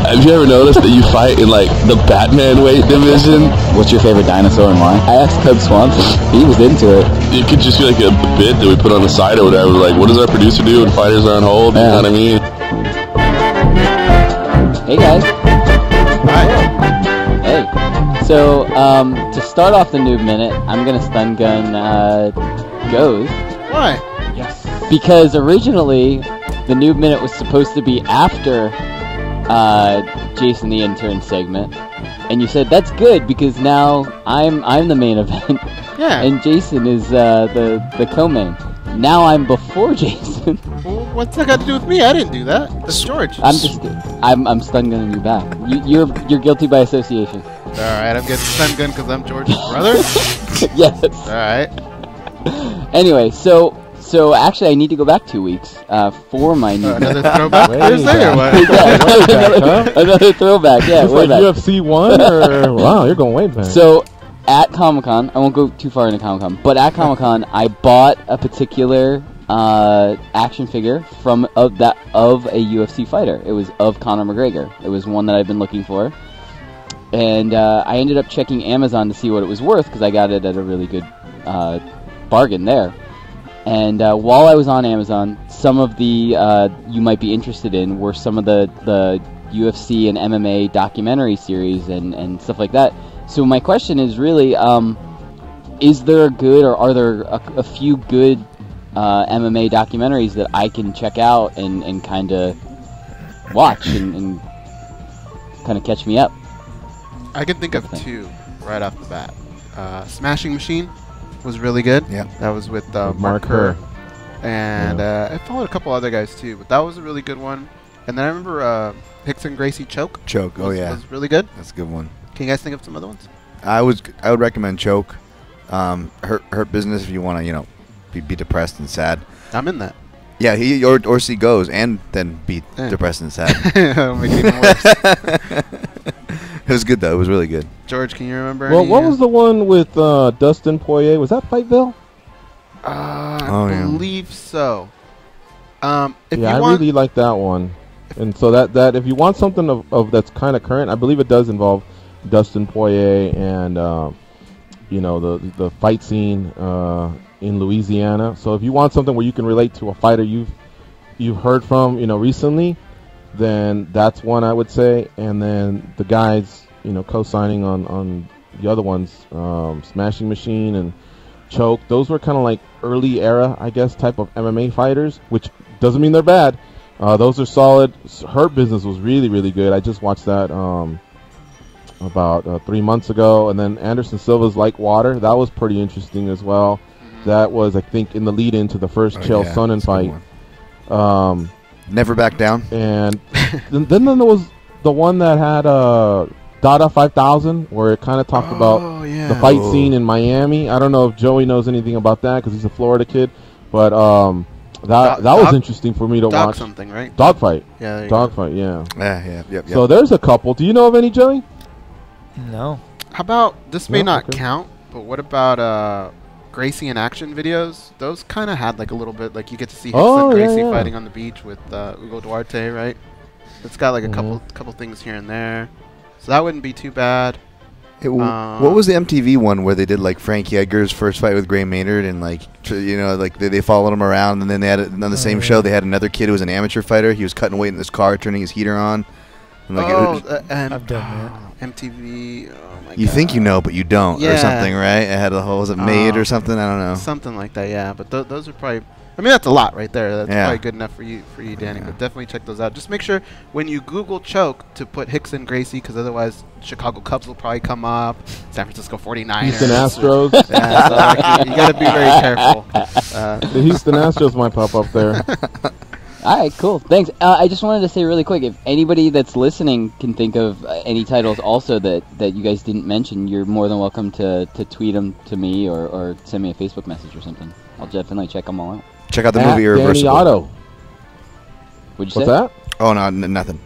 have you ever noticed that you fight in like the Batman weight division?
What's your favorite dinosaur and why? I asked Cub Swanson. He was into it.
It could just be like a bit that we put on the side or whatever. Like, what does our producer do when fighters are on hold? You know what I mean?
Hey, guys.
Hi.
Hey. So, to start off the Noob Minute, I'm going to stun gun Goes.
Why?
Yes. Because originally, the Noob Minute was supposed to be after Jason the Intern segment. And you said, that's good, because now I'm the main event.
Yeah.
And Jason is the co-main. Now I'm before Jason.
Well, what's that got to do with me? I didn't do that. That's George.
I'm stun gunning you back. You're guilty by association.
All right, I'm getting stun gun because I'm George's brother.
Yes.
All right.
Anyway, so actually, I need to go back 2 weeks for my new.
Another throwback Thursday or what?
Yeah, another throwback. Yeah,
it's
way
like
back.
UFC 1 or wow, you're going way back.
So at Comic-Con, I won't go too far into Comic-Con, but at Comic-Con, I bought a particular action figure of a UFC fighter. It was of Conor McGregor. It was one that I've been looking for. And I ended up checking Amazon to see what it was worth because I got it at a really good bargain there. And while I was on Amazon, some of the you might be interested in were some of the UFC and MMA documentary series and stuff like that. So my question is really, is there a good or are there a few good MMA documentaries that I can check out and kind of watch and kind of catch me up?
I can think of two right off the bat. Smashing Machine was really good.
Yeah.
That was with Mark Kerr. And I followed a couple other guys too, but that was a really good one. And then I remember Hickson Gracie Choke. Was really good.
That's a good one.
Can you guys think of some other ones?
I would recommend Choke. Hurt Business if you want to, be depressed and sad.
I'm in that.
Yeah, he or see Goes and then be depressed and sad.
That'll make it even worse.
It was good though. It was really good.
George, can you remember?
Well, what was the one with Dustin Poirier? Was that Fightville?
I believe so.
I really like that one. And so that if you want something of that's kind of current, I believe it does involve Dustin Poirier and the fight scene in Louisiana. So if you want something where you can relate to a fighter you've heard from recently, then that's one I would say. And then the guys co-signing on the other ones, Smashing Machine and Choke, those were kind of like early era, I guess, type of MMA fighters, which doesn't mean they're bad. Those are solid. Hurt Business was really, really good. I just watched that about 3 months ago. And then Anderson Silva's Like Water, that was pretty interesting as well. That was, I think, in the lead-in to the first Chael Sonnen fight.
Never Back Down.
And then there was the one that had Dada 5000, where it kind of talked about the fight scene in Miami. I don't know if Joey knows anything about that because he's a Florida kid, but that was interesting for me to watch.
Something, right?
Dogfight.
Yeah,
Dogfight. Yeah.
Yep.
So there's a couple. Do you know of any, Joey?
No.
How about this? May not count, but what about Gracie in action videos, those kind of had like a little bit, like you get to see Hicks
Oh,
and
yeah,
Gracie
yeah.
fighting on the beach with Hugo Duarte, right? It's got like a couple things here and there, so that wouldn't be too bad.
What was the MTV one where they did like Frankie Edgar's first fight with Gray Maynard and like like they followed him around, and then they had on the same show they had another kid who was an amateur fighter. He was cutting weight in his car, turning his heater on. And like
and
I've done that.
MTV. Oh my
you
God.
think you know, but you don't, or
Yeah.
something, right? It had a whole, was it Made or something? I don't know.
Something like that, yeah. But those are probably. I mean, that's a lot right there. That's
Yeah.
probably good enough for you, Danny. But definitely check those out. Just make sure when you Google choke to put Hicks and Gracie, because otherwise Chicago Cubs will probably come up. San Francisco 49ers.
Houston Astros.
Yeah, so like, you got to be very careful.
The Houston Astros might pop up there.
All right, cool. Thanks. I just wanted to say really quick, if anybody that's listening can think of any titles also that you guys didn't mention, you're more than welcome to tweet them to me or send me a Facebook message or something. I'll definitely check them all out.
Check out the movie
Danny
Irreversible.
Otto.
What'd you
What's
say?
that?
Oh, no, nothing.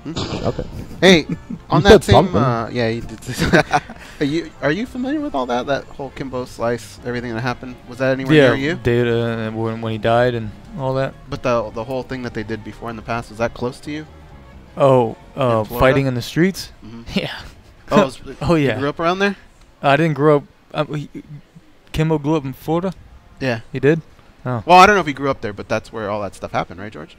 Okay.
Hey, on
You
that
said
same,
something.
yeah, you did. Are you familiar with all that? That whole Kimbo Slice, everything that happened? Was that anywhere near you?
Data when he died and all that.
But the whole thing that they did before in the past, was that close to you?
Oh,
Florida?
fighting in the streets.
Mhm.
Yeah.
Oh,
Oh, yeah.
You grew up around there?
I didn't grow up. Kimbo grew up in Florida.
Yeah.
He did. Oh.
Well, I don't know if he grew up there, but that's where all that stuff happened, right, George?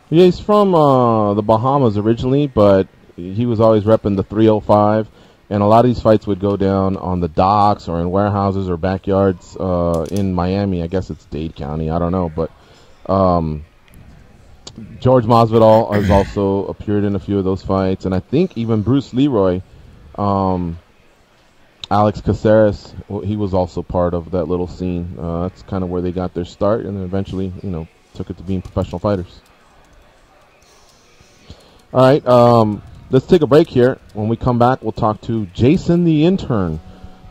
Yeah, he's from the Bahamas originally, but he was always repping the 305. And a lot of these fights would go down on the docks or in warehouses or backyards in Miami. I guess it's Dade County. I don't know. But George Masvidal has also appeared in a few of those fights. And I think even Bruce Leroy, Alex Caceres, he was also part of that little scene. That's kind of where they got their start and then eventually, took it to being professional fighters. All right, let's take a break here. When we come back, we'll talk to Jason the intern,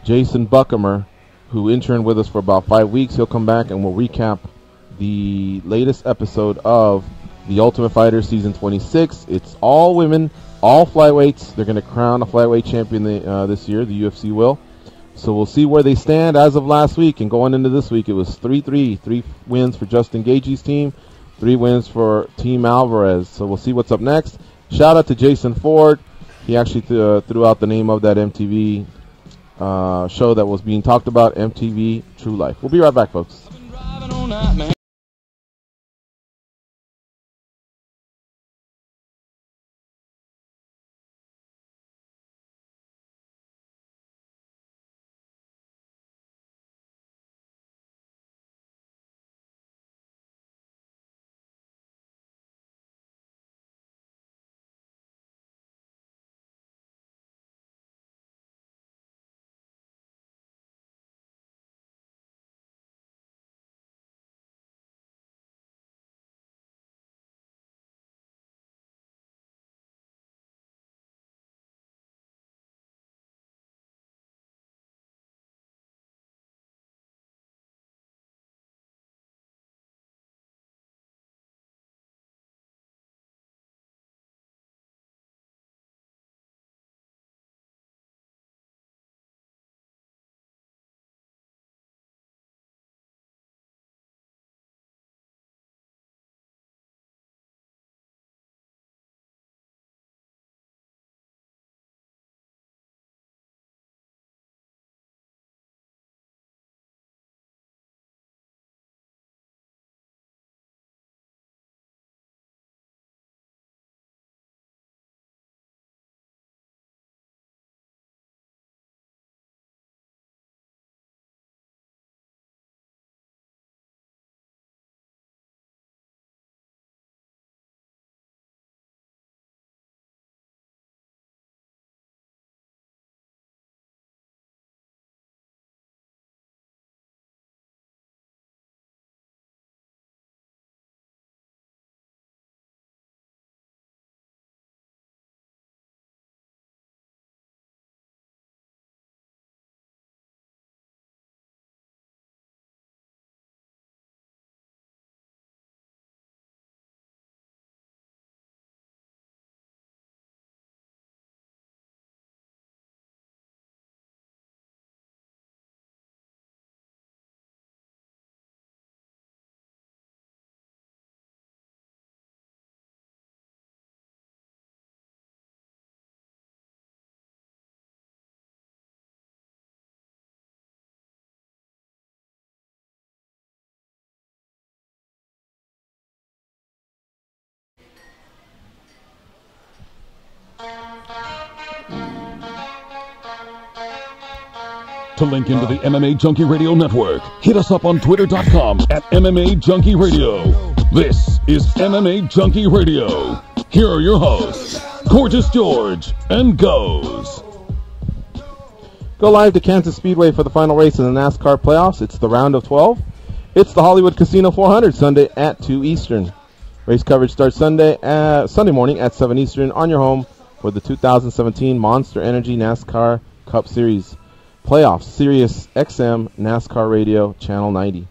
Jason Buchamer, who interned with us for about 5 weeks. He'll come back and we'll recap the latest episode of The Ultimate Fighter Season 26. It's all women, all flyweights. They're going to crown a flyweight champion this year. The UFC will. So we'll see where they stand as of last week. And going into this week, it was 3-3. 3 wins for Justin Gaethje's team, 3 wins for Team Alvarez. So we'll see what's up next. Shout out to Jason Ford. He actually threw out the name of that MTV show that was being talked about, MTV True Life. We'll be right back, folks.
To link into the MMA Junkie Radio Network, hit us up on twitter.com at MMA Junkie Radio. This is MMA Junkie Radio. Here are your hosts, Gorgeous George and Goes.
Go live to Kansas Speedway for the final race in the NASCAR playoffs. It's the round of 12. It's the Hollywood Casino 400 Sunday at 2 Eastern. Race coverage starts Sunday morning at 7 Eastern on your home for the 2017 Monster Energy NASCAR Cup Series playoffs, Sirius XM NASCAR Radio Channel 90.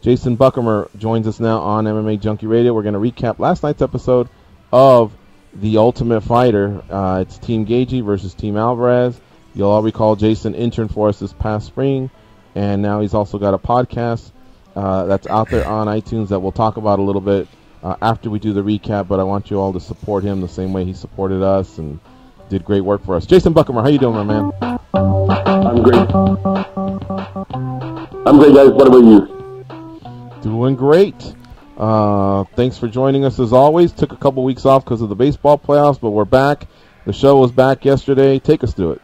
Jason Buchamer joins us now on MMA Junkie Radio. We're going to recap last night's episode of The Ultimate Fighter. It's Team Gagey versus Team Alvarez. You'll all recall Jason interned for us this past spring, and now he's also got a podcast that's out there on iTunes that we'll talk about a little bit after we do the recap, but I want you all to support him the same way he supported us and did great work for us. Jason Buchamer, how you doing, my man?
I'm great. I'm great, guys. What about you?
Doing great. Thanks for joining us as always. Took a couple weeks off because of the baseball playoffs, but we're back. The show was back yesterday. Take us through it.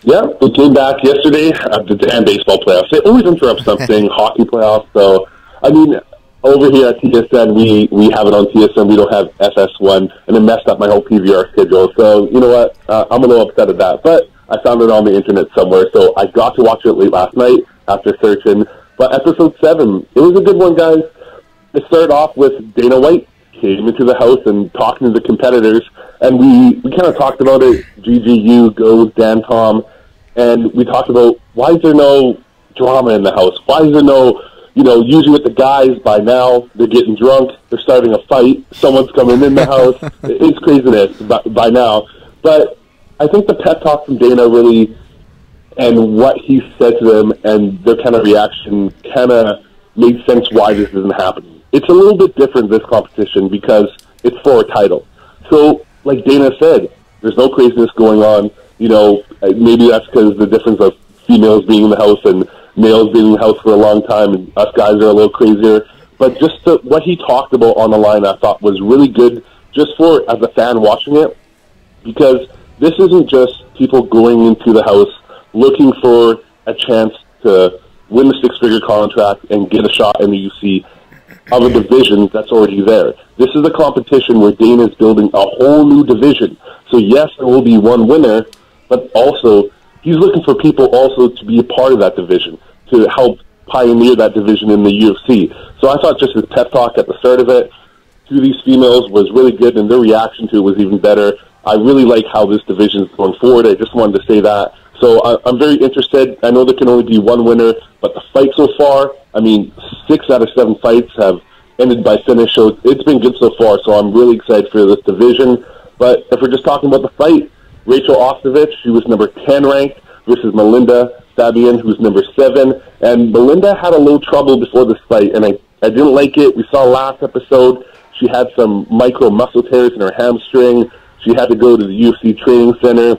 Yeah, we came back yesterday and baseball playoffs. It always interrupts something, hockey playoffs. So, I mean, over here at TSN, we have it on TSN. We don't have FS1, and it messed up my whole PVR schedule. So, you know what? I'm a little upset at that. But I found it on the internet somewhere, so I got to watch it late last night after searching. But episode 7, it was a good one, guys. It started off with Dana White came into the house and talking to the competitors, and we kind of talked about it, GGU, Goes, Dan, Tom, and we talked about why is there no drama in the house? Why is there no, usually with the guys by now, they're getting drunk, they're starting a fight, someone's coming in the house. It's craziness by now. But I think the pep talk from Dana really, and what he said to them and their kind of reaction kind of made sense why this isn't happening. It's a little bit different, this competition, because it's for a title. So, like Dana said, there's no craziness going on. Maybe that's because the difference of females being in the house and males being in the house for a long time, and us guys are a little crazier. But just what he talked about on the line, I thought was really good, just for as a fan watching it, because this isn't just people going into the house looking for a chance to win the six-figure contract and get a shot in the UFC of a division that's already there. This is a competition where Dana's building a whole new division. So yes, there will be one winner, but also he's looking for people also to be a part of that division, to help pioneer that division in the UFC. So I thought just his pep talk at the start of it to these females was really good, and their reaction to it was even better. I really like how this division is going forward. I just wanted to say that. So I'm very interested. I know there can only be one winner, but the fight so far, 6 out of 7 fights have ended by finish, so it's been good so far. So I'm really excited for this division. But if we're just talking about the fight, Rachel Ostovich, she was number 10 ranked, versus Melinda Fabian, who's number 7. And Melinda had a little trouble before this fight, and I didn't like it. We saw last episode she had some micro muscle tears in her hamstring. She had to go to the UFC training center,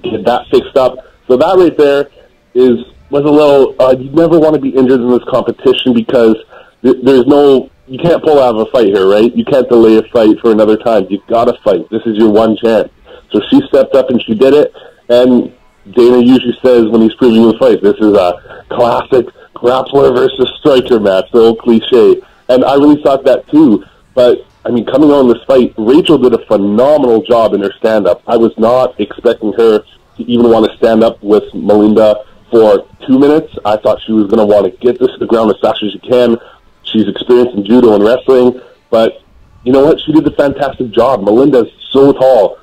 get that fixed up. So that right there was a little, you never want to be injured in this competition, because you can't pull out of a fight here, right? You can't delay a fight for another time. You've got to fight. This is your one chance. So she stepped up and she did it, and Dana usually says when he's previewing the fight, this is a classic grappler versus striker match, the old cliche. And I really thought that too. But, coming on this fight, Rachel did a phenomenal job in her stand-up. I was not expecting her to even want to stand up with Melinda for 2 minutes. I thought she was going to want to get this to the ground as fast as she can. She's experienced in judo and wrestling. But, you know what? She did a fantastic job. Melinda's so tall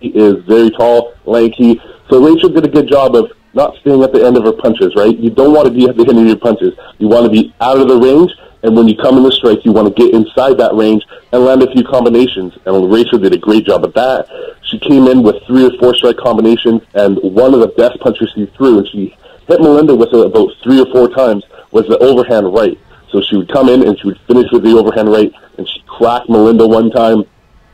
She is very tall, lanky. So Rachel did a good job of not staying at the end of her punches, right? You don't want to be at the end of your punches. You want to be out of the range, and when you come in the strike, you want to get inside that range and land a few combinations. And Rachel did a great job at that. She came in with 3 or 4 strike combinations, and one of the best punches she threw, and she hit Melinda with it about 3 or 4 times, was the overhand right. So she would come in, and she would finish with the overhand right, and she cracked Melinda one time.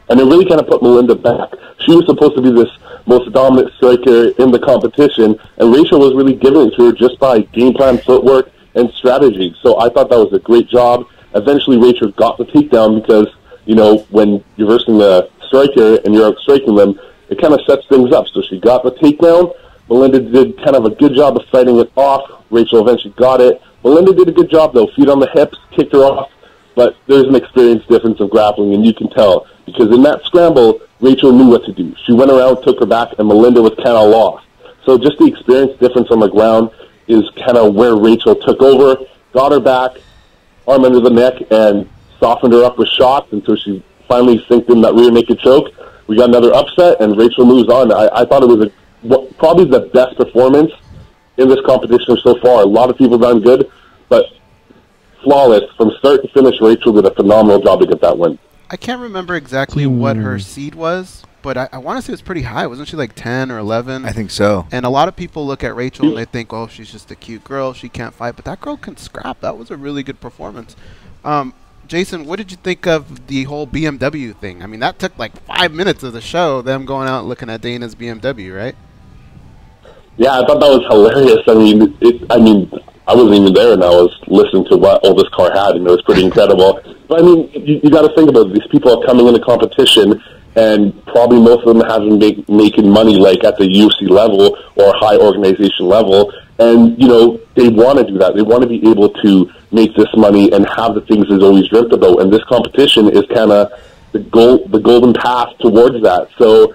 And it really kind of put Melinda back. She was supposed to be this most dominant striker in the competition, and Rachel was really giving it to her just by game plan, footwork, and strategy. So I thought that was a great job. Eventually, Rachel got the takedown because, when you're versing a striker and you're out striking them, it kind of sets things up. So she got the takedown.
Melinda did kind of a good job of fighting it off. Rachel eventually got it. Melinda did a good job, though. Feet on the hips, kicked her off. But there's an experience difference of grappling, and you can tell. Because in that scramble, Rachel knew what to do. She went around, took her back, and Melinda was kind of lost. So just the experience difference on the ground is kind of where Rachel took over, got her back, arm under the neck, and softened her up with shots until she finally synced in that rear naked choke. We got another upset, and Rachel moves on. I thought it was probably the best performance in this competition so far. A lot of people done good, but flawless from start to finish. Rachel did a phenomenal job to get that win.
I can't remember exactly what her seed was, but I want to say it was pretty high. Wasn't she like 10 or 11?
I think so.
And a lot of people look at Rachel and they think, oh, she's just a cute girl. She can't fight. But that girl can scrap. That was a really good performance. Jason, what did you think of the whole BMW thing? I mean, that took like 5 minutes of the show, them going out and looking at Dana's BMW, right?
Yeah, I thought that was hilarious. I mean, I wasn't even there, and I was listening to what all this car had, and it was pretty incredible. But, I mean, you got to think about it. These people are coming into competition, and probably most of them haven't been making money, like, at the UFC level or high organization level. And, you know, they want to do that. They want to be able to make this money and have the things they've always dreamt about. And this competition is kind of the golden path towards that. So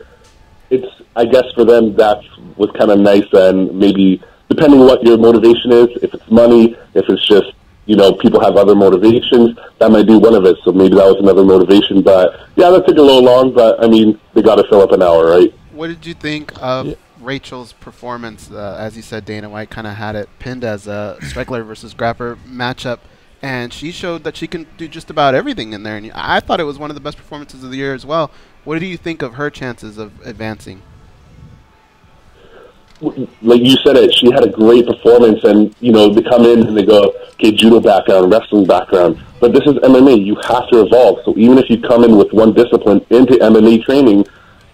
it's, I guess, for them, that was kind of nice. And maybe, depending what your motivation is, if it's money, if it's just, you know, people have other motivations, that might be one of it. So maybe that was another motivation. But, yeah, that took a little long. But, I mean, they got to fill up an hour, right?
What did you think of Rachel's performance? As you said, Dana White kind of had it pinned as a striker versus grappler matchup, and she showed that she can do just about everything in there. And I thought it was one of the best performances of the year as well. What do you think of her chances of advancing?
Like you said it, she had a great performance, and, you know, they come in and they go, okay, judo background, wrestling background, but this is MMA. You have to evolve. So even if you come in with one discipline into MMA training,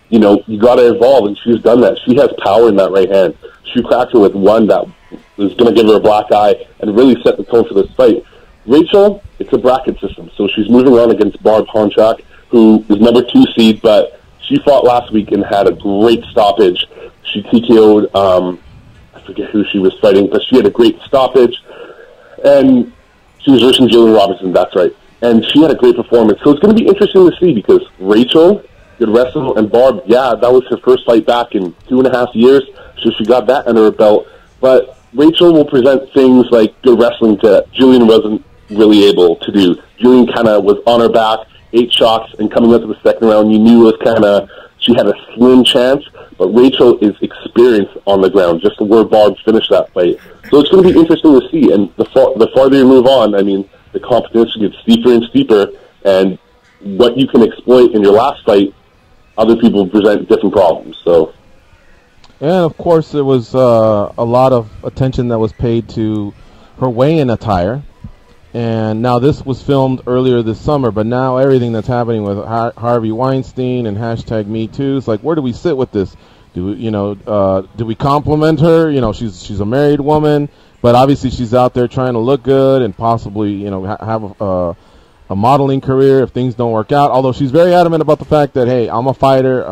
you know, you got to evolve, and she's done that. She has power in that right hand. She cracked her with one that was going to give her a black eye and really set the tone for this fight. Rachel, it's a bracket system, so she's moving on against Barb Honchak, who is number 2 seed, but she fought last week and had a great stoppage. She TKO'd, I forget who she was fighting, but she had a great stoppage, and she was versus Jillian Robinson, that's right. And she had a great performance. So it's going to be interesting to see, because Rachel could wrestle, and Barb, yeah, that was her first fight back in 2.5 years, so she got that under her belt. But Rachel will present things like good wrestling that Jillian wasn't really able to do. Jillian kind of was on her back, 8 shots, and coming up to the second round, you knew it was kind of, she had a slim chance, but Rachel is experienced on the ground, just where Barb finished that fight. So it's going to be interesting to see, and the farther you move on, I mean, the competition gets steeper and steeper, and what you can exploit in your last fight, other people present different problems. So,
and of course, there was a lot of attention that was paid to her weigh-in attire. And now this was filmed earlier this summer, but now everything that's happening with Harvey Weinstein and #MeToo, it's like, where do we sit with this? Do we compliment her? You know, she's a married woman, but obviously she's out there trying to look good and possibly, you know, have a modeling career if things don't work out. Although she's very adamant about the fact that, hey, I'm a fighter.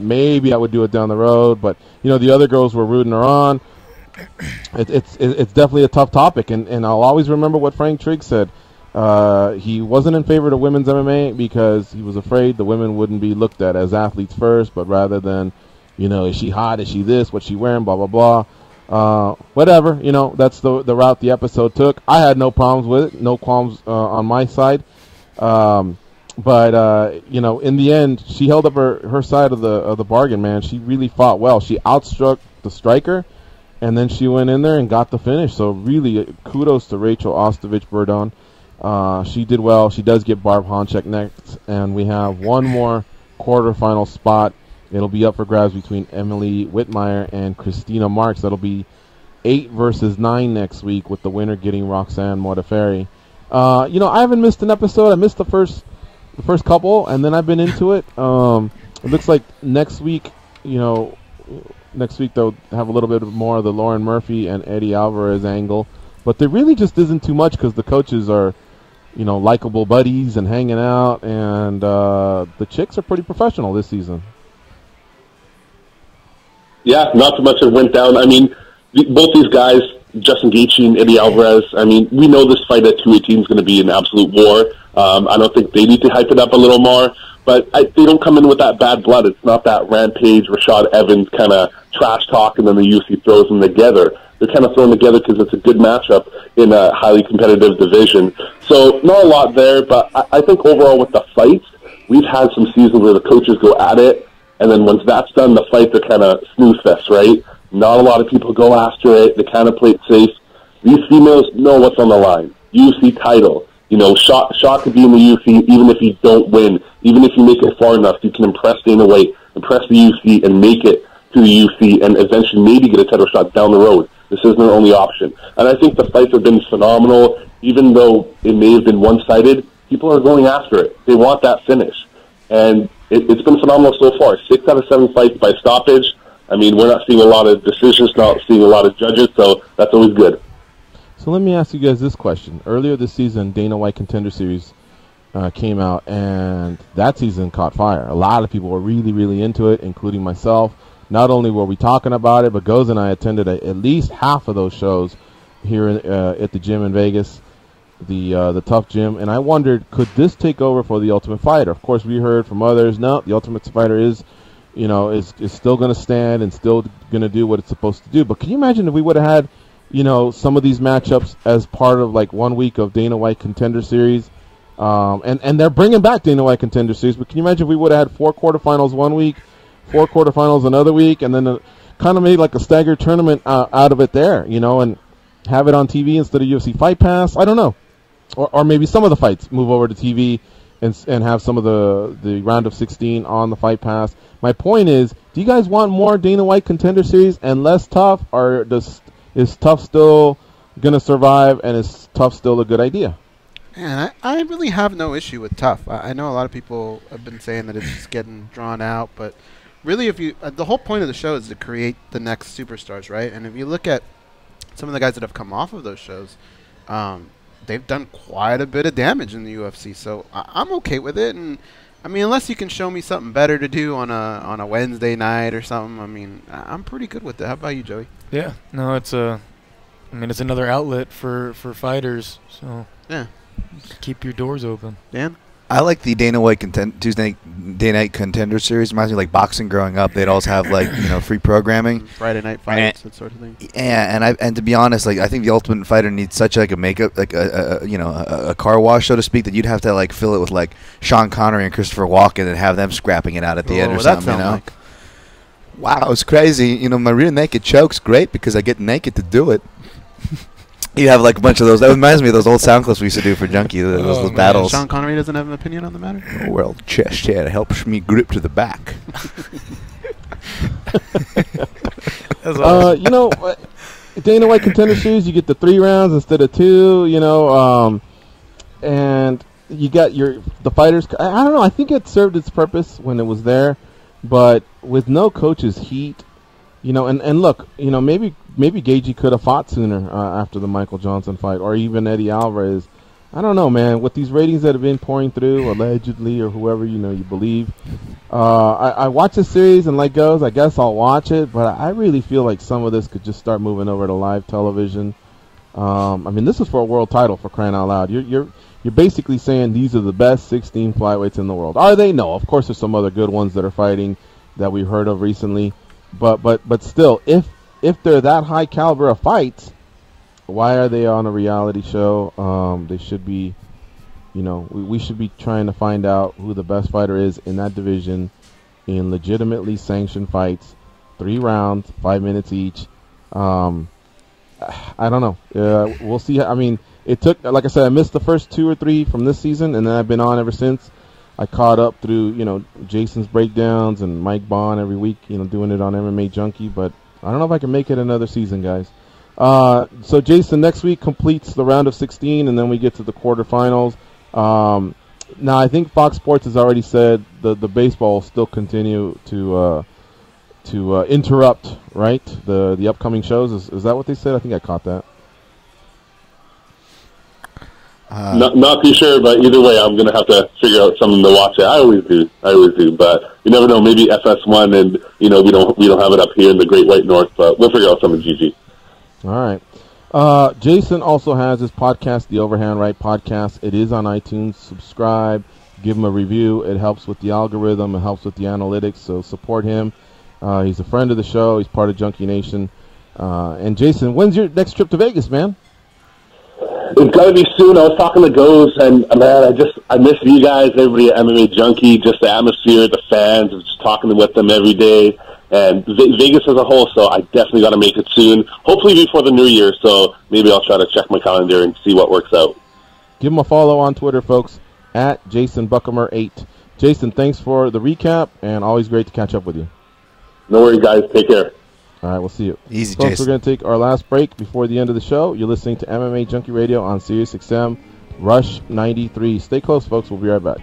Maybe I would do it down the road, but you know, the other girls were rooting her on. It's definitely a tough topic, and I'll always remember what Frank Trigg said. He wasn't in favor of women's MMA because he was afraid the women wouldn't be looked at as athletes first, but rather than, you know, is she hot, is she this, what's she wearing, blah, blah, blah. Whatever, you know, that's the route the episode took. I had no problems with it, no qualms on my side. But you know, in the end, she held up her side of the bargain, man. She really fought well. She outstruck the striker, and then she went in there and got the finish. So really, kudos to Rachel Ostovich-Burdon. She did well. She does get Barb Honchak next, and we have one more quarterfinal spot. It'll be up for grabs between Emily Whitmire and Christina Marks. That'll be 8 versus 9 next week, with the winner getting Roxanne Modafferi. You know, I haven't missed an episode. I missed the first couple, and then I've been into it. It looks like next week, you know, they'll have a little bit more of the Lauren Murphy and Eddie Alvarez angle, but there really just isn't too much because the coaches are, you know, likable buddies and hanging out, and the chicks are pretty professional this season.
Yeah, not too much have went down. I mean, both these guys, Justin Gaethje and Eddie Alvarez, I mean, we know this fight at 218 is going to be an absolute war. I don't think they need to hype it up a little more, but they don't come in with that bad blood. It's not that Rampage, Rashad Evans kind of trash talk, and then the UFC throws them together. They're kind of thrown together because it's a good matchup in a highly competitive division. So not a lot there, but I think overall with the fights, we've had some seasons where the coaches go at it, and then once that's done, the fights are kind of snooze fest, right? Not a lot of people go after it. They kind of play it safe. These females know what's on the line. UFC title. You know, shot to be in the UFC, even if you don't win. Even if you make it far enough, you can impress Dana White, impress the UFC, and make it to the UFC, and eventually maybe get a title shot down the road. This isn't their only option. And I think the fights have been phenomenal. Even though it may have been one-sided, people are going after it. They want that finish. And it's been phenomenal so far. 6 out of 7 fights by stoppage. I mean, we're not seeing a lot of decisions, not seeing a lot of judges, so that's always good.
So let me ask you guys this question. Earlier this season, Dana White Contender Series came out, and that season caught fire. A lot of people were really, really into it, including myself. Not only were we talking about it, but Goz and I attended at least half of those shows here at the gym in Vegas, the Tough Gym, and I wondered, could this take over for the Ultimate Fighter? Of course, we heard from others, no, the Ultimate Fighter is still going to stand and still going to do what it's supposed to do. But can you imagine if we would have had, some of these matchups as part of like 1 week of Dana White Contender Series? And they're bringing back Dana White Contender Series, but can you imagine if we would have had 4 quarterfinals 1 week, 4 quarterfinals another week, and then kind of made like a staggered tournament out of it there, and have it on TV instead of UFC Fight Pass? I don't know. Or maybe some of the fights move over to TV and have some of the round of 16 on the Fight Pass. My point is, do you guys want more Dana White Contender Series and less Tough, or is Tough still going to survive, and is Tough still a good idea?
Man, I really have no issue with Tough. I know a lot of people have been saying that it's just getting drawn out, but really, if you the whole point of the show is to create the next superstars, right? And if you look at some of the guys that have come off of those shows, they've done quite a bit of damage in the UFC. So I'm okay with it. And I mean, unless you can show me something better to do on a Wednesday night or something, I mean, I'm pretty good with it. How about you, Joey?
Yeah, no, it's another outlet for fighters. So yeah, keep your doors open.
Dan?
I like the Dana White Tuesday Night Contender Series. Reminds me like boxing growing up. They'd always have like free programming,
Friday night fights, that sort of thing.
Yeah, and to be honest, like I think the Ultimate Fighter needs such like a makeup, like a car wash, so to speak, that you'd have to like fill it with like Sean Connery and Christopher Walken and have them scrapping it out at the end or something. Like? Wow, it's crazy. My rear naked choke's great because I get naked to do it. You have like a bunch of those. That reminds me of those old sound clips we used to do for Junkie, those battles.
Sean Connery doesn't have an opinion on the matter?
Oh, well, chest hair helps me grip to the back.
Dana White Contender Series, you get the 3 rounds instead of 2, and you got the fighters. I don't know. I think it served its purpose when it was there, but with no coach's heat, and look, maybe Gaethje could have fought sooner after the Michael Johnson fight, or even Eddie Alvarez. I don't know, man. With these ratings that have been pouring through, allegedly, or whoever you believe, I watch the series, and like Goes, I guess I'll watch it, but I really feel like some of this could just start moving over to live television. This is for a world title, for crying out loud. You're basically saying these are the best 16 flyweights in the world. Are they? No. Of course, there's some other good ones that are fighting that we've heard of recently, but still, if they're that high caliber of fights, why are they on a reality show? They should be, we should be trying to find out who the best fighter is in that division in legitimately sanctioned fights, 3 rounds, 5 minutes each. I don't know. We'll see. It took, like I said, I missed the first 2 or 3 from this season, and then I've been on ever since. I caught up through, Jason's breakdowns and Mike Bond every week, doing it on MMA Junkie, but I don't know if I can make it another season, guys. So Jason next week completes the round of 16, and then we get to the quarterfinals. Now I think Fox Sports has already said the baseball will still continue to interrupt, right? The upcoming shows. Is that what they said? I think I caught that.
Not too sure, but either way, I'm going to have to figure out something to watch it. I always do, but you never know. Maybe FS1, and we don't have it up here in the Great White North, but we'll figure out something. GG.
All right. Jason also has his podcast, The Overhand Right Podcast. It is on iTunes. Subscribe, give him a review. It helps with the algorithm. It helps with the analytics. So support him. He's a friend of the show. He's part of Junkie Nation. And Jason, when's your next trip to Vegas, man?
It's got to be soon. I was talking to Goes, and man, I miss you guys, everybody at MMA Junkie, just the atmosphere, the fans, just talking with them every day, and Vegas as a whole. So I definitely got to make it soon. Hopefully before the new year. So maybe I'll try to check my calendar and see what works out.
Give him a follow on Twitter, folks, at Jason Buchamer 8. Jason, thanks for the recap, and always great to catch up with you.
No worries, guys. Take care.
All right, we'll see you.
Easy,
folks,
Jason.
We're going to take our last break before the end of the show. You're listening to MMA Junkie Radio on Sirius XM Rush 93. Stay close, folks. We'll be right back.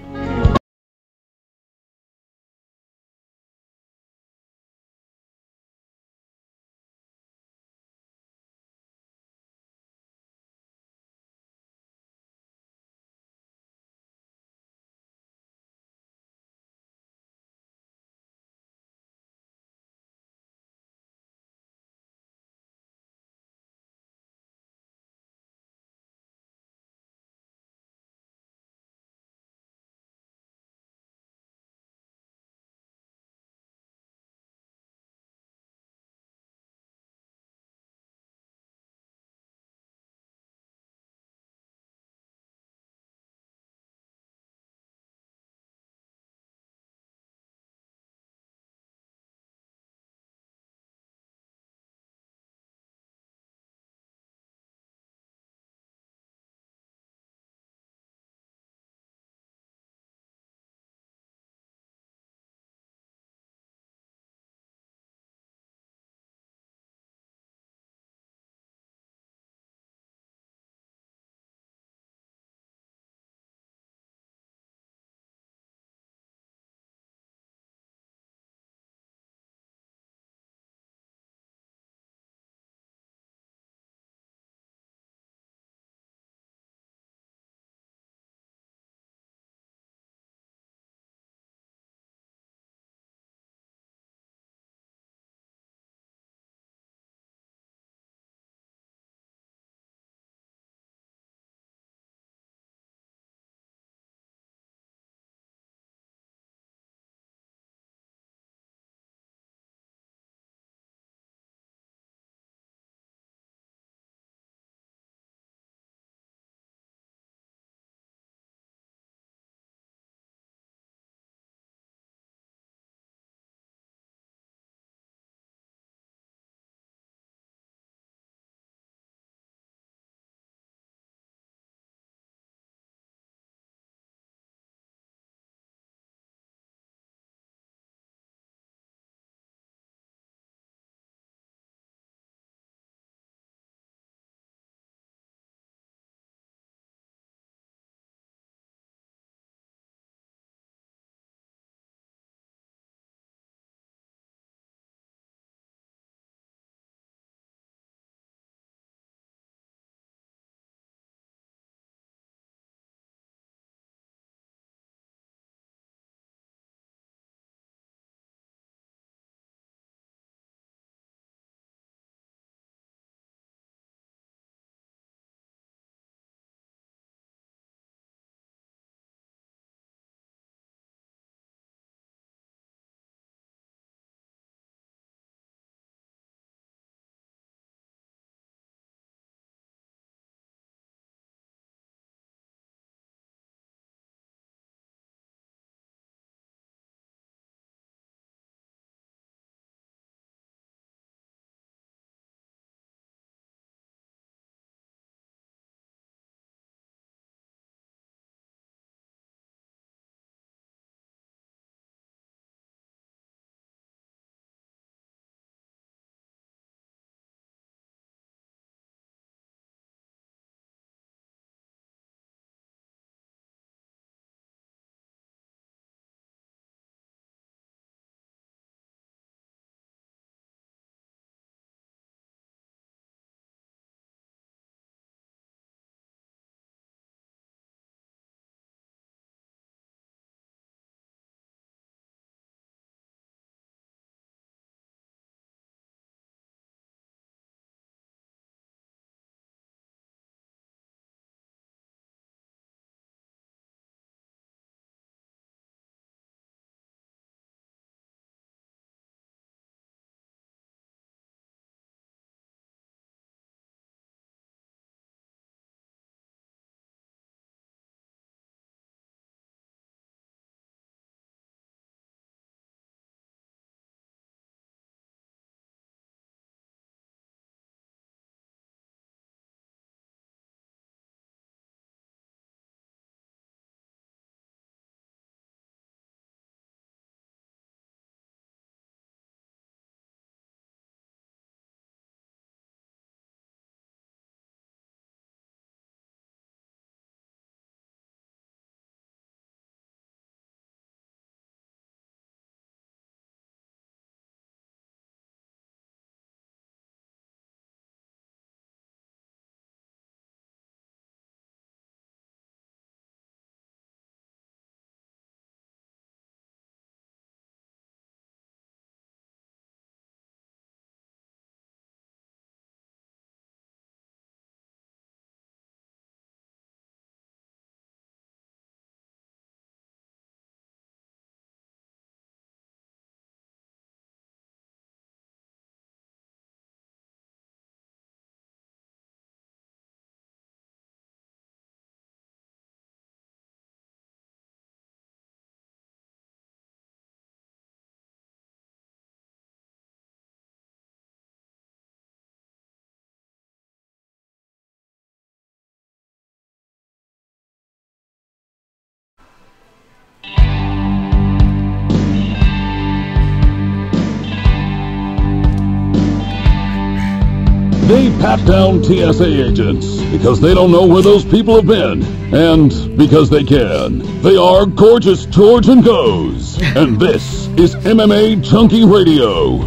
They pat down TSA agents because they don't know where those people have been, and because they can. They are Gorgeous George and Goes, and this is MMA Junkie Radio.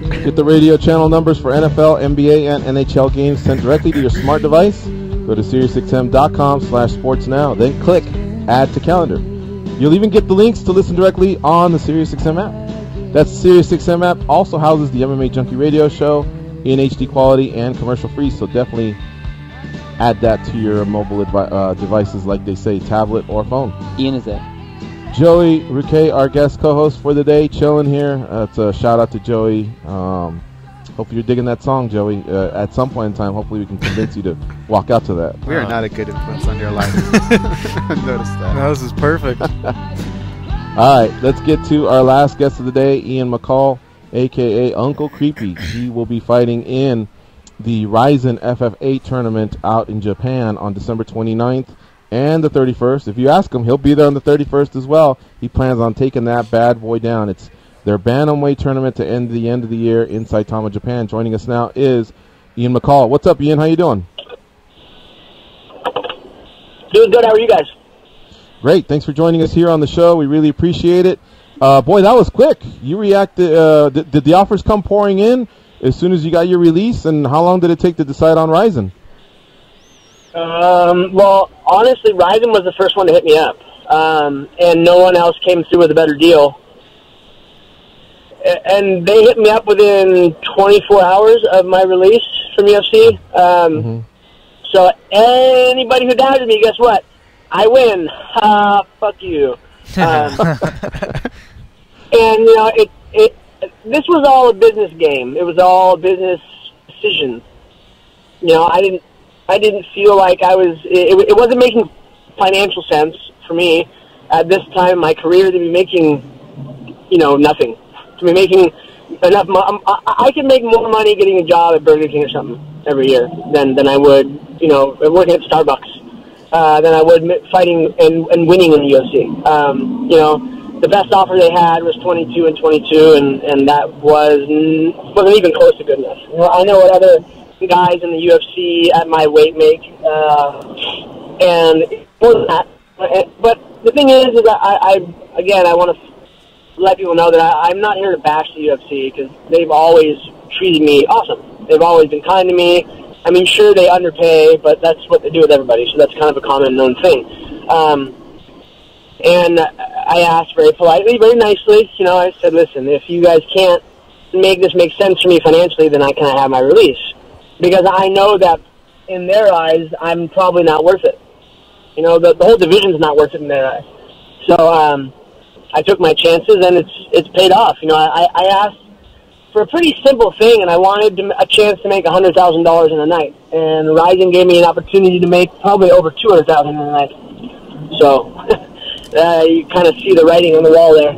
Get the radio channel numbers for NFL, NBA, and NHL games sent directly to your smart device. Go to SiriusXM.com/sportsnow, then click Add to Calendar. You'll even get the links to listen directly on the SiriusXM app. That SiriusXM app also houses the MMA Junkie Radio Show in HD quality and commercial free, so definitely add that to your mobile devices, like they say, tablet or phone.
Ian is there.
Joey Ruquet, our guest co-host for the day, chilling here. It's a shout out to Joey. Hopefully you're digging that song, Joey. At some point in time, hopefully we can convince you to walk out to that.
We are not a good influence on your life. I've noticed that.
No, this is perfect.
All right, let's get to our last guest of the day, Ian McCall, a.k.a. Uncle Creepy. He will be fighting in the Ryzen FF8 tournament out in Japan on December 29th and the 31st. If you ask him, he'll be there on the 31st as well. He plans on taking that bad boy down. It's their bantamweight tournament to end the of the year in Saitama, Japan. Joining us now is Ian McCall. What's up, Ian? How you doing?
Doing good. How are you guys?
Great. Thanks for joining us here on the show. We really appreciate it. Boy, that was quick. You reacted. Did the offers come pouring in as soon as you got your release? And how long did it take to decide on Ryzen?
Well, honestly, Ryzen was the first one to hit me up. And no one else came through with a better deal. And they hit me up within 24 hours of my release from UFC. So anybody who doubted me, guess what? I win. Fuck you. And you know, this was all a business game. It was all business decisions. You know, I didn't feel like I was. It wasn't making financial sense for me at this time in my career to be making, you know, nothing. To be making enough. I can make more money getting a job at Burger King or something every year than I would, you know, working at Starbucks. Than I would fighting and winning in the UFC. You know, the best offer they had was 22 and 22, and that wasn't even close to good enough. You know, I know what other guys in the UFC at my weight make, and more than that. But the thing is I want to let people know that I'm not here to bash the UFC, because they've always treated me awesome. They've always been kind to me. I mean, sure, they underpay, but that's what they do with everybody, so that's kind of a common known thing. And I asked very politely, very nicely, you know, I said, listen, if you guys can't make this make sense for me financially, then I can't have my release. Because I know that in their eyes, I'm probably not worth it. You know, the whole division's not worth it in their eyes. So I took my chances, and it's paid off. You know, I asked for a pretty simple thing, and I wanted a chance to make $100,000 in a night. And Ryzen gave me an opportunity to make probably over $200,000 in a night. So you kind of see the writing on the wall there.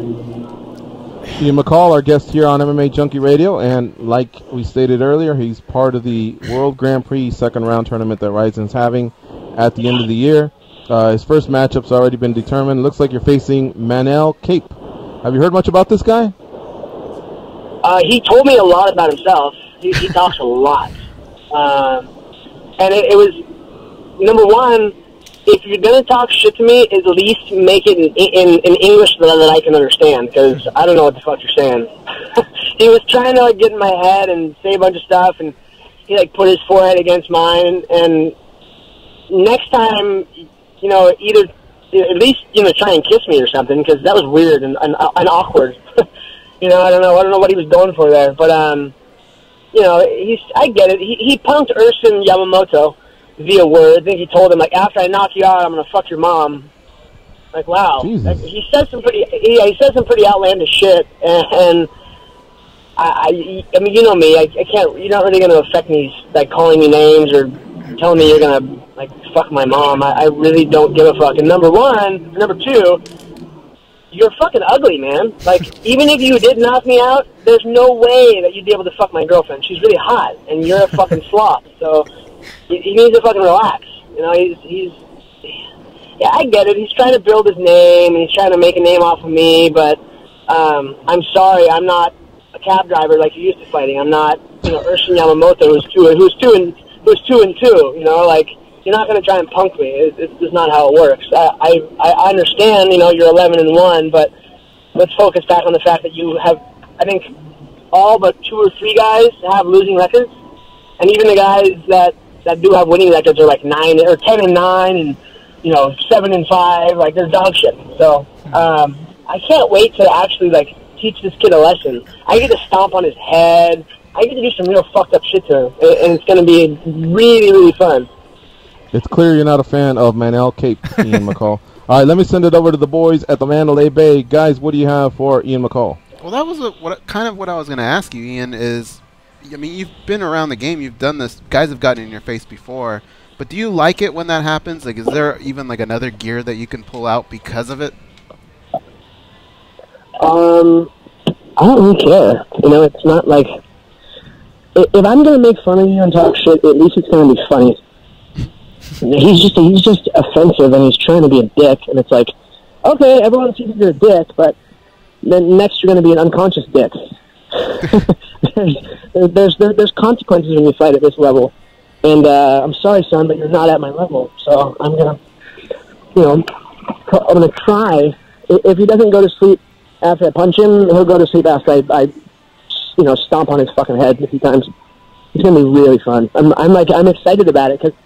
Ian McCall, our guest here on MMA Junkie Radio, and like we stated earlier, he's part of the World Grand Prix second round tournament that Ryzen's having at the end of the year. His first matchup's already been determined. Looks like you're facing Manel Cape. Have you heard much about this guy?
He told me a lot about himself. He talks a lot. And it was, number one, if you're going to talk shit to me, at least make it in English that I can understand, because I don't know what the fuck you're saying. He was trying to get in my head and say a bunch of stuff, and he put his forehead against mine, and next time, you know, either at least, you know, try and kiss me or something, because that was weird and awkward. You know, I don't know what he was going for there, but you know, I get it. He punked Ersin Yamamoto via word. I think he told him, after I knock you out, I'm gonna fuck your mom. Wow. He said some pretty outlandish shit, and I mean, you know me, I can't. You're not really gonna affect me, calling me names or telling me you're gonna fuck my mom. I really don't give a fuck. And number two, you're fucking ugly, man. Even if you did knock me out, there's no way that you'd be able to fuck my girlfriend. She's really hot, and you're a fucking slob. So he needs to fucking relax. You know, yeah, I get it. He's trying to build his name, and he's trying to make a name off of me, but I'm sorry, I'm not a cab driver like you're used to fighting. I'm not Urshin Yamamoto, who's two and two. You know, like, you're not going to try and punk me. It's just not how it works. I understand, you know, you're 11-1, but let's focus back on the fact that you have, I think, all but 2 or 3 guys have losing records, and even the guys that do have winning records are like 9 or 10-9, and you know 7-5. Like, they're dog shit. So I can't wait to actually like teach this kid a lesson. I get to stomp on his head. I get to do some real fucked up shit to him, and it's going to be really, really fun.
It's clear you're not a fan of Manel Cape, Ian McCall. All right, let me send it over to the boys at the Mandalay Bay. Guys, what do you have for Ian McCall?
Well, that was what I was going to ask you, Ian, is, I mean, you've been around the game. You've done this. Guys have gotten in your face before. But do you like it when that happens? Like, is there even, like, another gear that you can pull out because of it?
I don't really care. You know, it's not like... If I'm going to make fun of you and talk shit, at least it's going to be funny. He's just offensive, and he's trying to be a dick, and it's like, okay, everyone sees that you're a dick, but then next you're going to be an unconscious dick. there's consequences when you fight at this level, and I'm sorry, son, but you're not at my level. So I'm gonna try. If he doesn't go to sleep after I punch him, he'll go to sleep after I stomp on his fucking head a few times. It's gonna be really fun. I'm excited about it because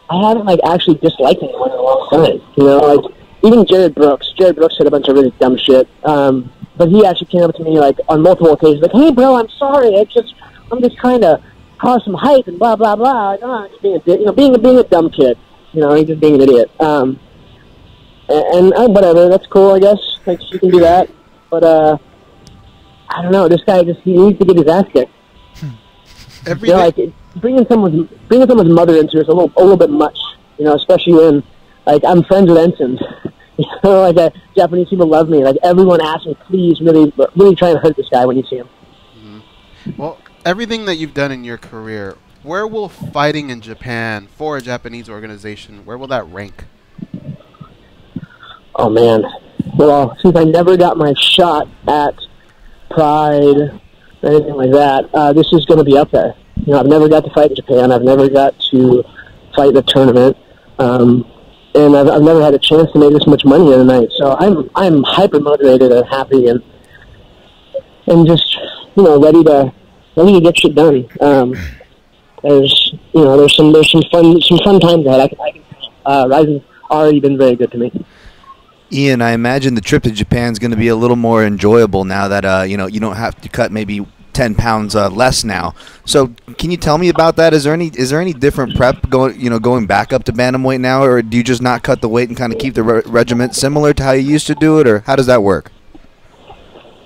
I haven't like actually disliked anyone in a long time. You know, like even Jared Brooks. Jared Brooks said a bunch of really dumb shit. But he actually came up to me like on multiple occasions, like, "Hey, bro, I'm sorry. I'm just trying to cause some hype and blah blah blah." Like, oh, just being a dumb kid. You know, just being an idiot. And whatever, that's cool, I guess. Like, you can do that. But I don't know. This guy he needs to get his ass kicked. Like bringing someone's mother into it's a little bit much. You know, especially when like I'm friends with ensigns. You know, like Japanese people love me. Like everyone asks me, please, really, really try and hurt this guy when you see him.
Mm-hmm. Well, everything that you've done in your career, where will fighting in Japan for a Japanese organization, where will that rank?
Oh man, well, since I never got my shot at Pride or anything like that, this is going to be up there. You know, I've never got to fight in Japan. I've never got to fight the tournament. And I've never had a chance to make this much money in a night, so I'm hyper motivated and happy and just ready to get shit done. There's some fun times ahead. Ryzen's already been very good to me.
Ian, I imagine the trip to Japan is going to be a little more enjoyable now that you don't have to cut maybe 10 pounds less now. So can you tell me about that? Is there any different prep going back up to bantamweight now, or do you just not cut the weight and kind of keep the regiment similar to how you used to do it, or how does that work?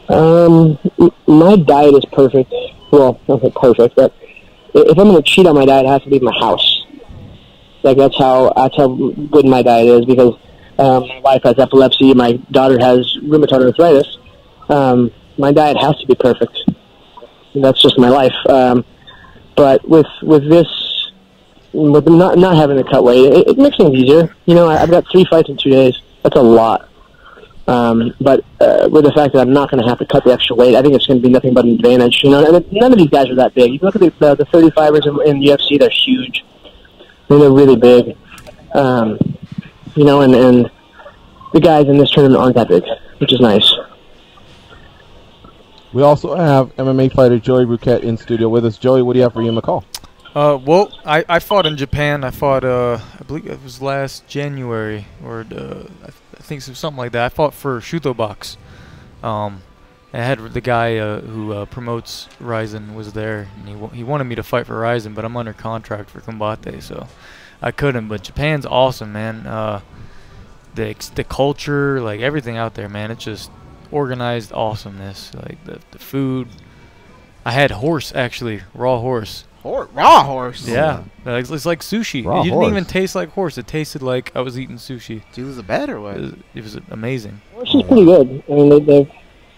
My diet is perfect. Well, not perfect, but if I'm going to cheat on my diet, it has to be my house. Like that's how good my diet is, because my wife has epilepsy, my daughter has rheumatoid arthritis. My diet has to be perfect. That's just my life. But with not having to cut weight, it makes things easier. You know, I've got 3 fights in 2 days. That's a lot. But with the fact that I'm not going to have to cut the extra weight, I think it's going to be nothing but an advantage. You know, and none of these guys are that big. You look at the 35ers in UFC; they're huge. They're really big. You know, and the guys in this tournament aren't that big, which is nice.
We also have MMA fighter Joey Ruquet in studio with us. Joey, what do you have for Ian McCall?
Well, I fought in Japan. I fought, I believe it was last January, or I think something like that. I fought for Shuto Box. I had the guy who promotes Ryzen was there, and he wanted me to fight for Ryzen, but I'm under contract for Combate, so I couldn't. But Japan's awesome, man. The culture, like everything out there, man. It's just organized awesomeness. Like the food. I had horse, actually, raw horse.
Raw horse?
Yeah. It's like sushi.
Raw
it didn't
horse.
even taste like horse. It tasted like I was eating sushi.
Was it bad or what?
It was amazing.
Horse is pretty good. I mean,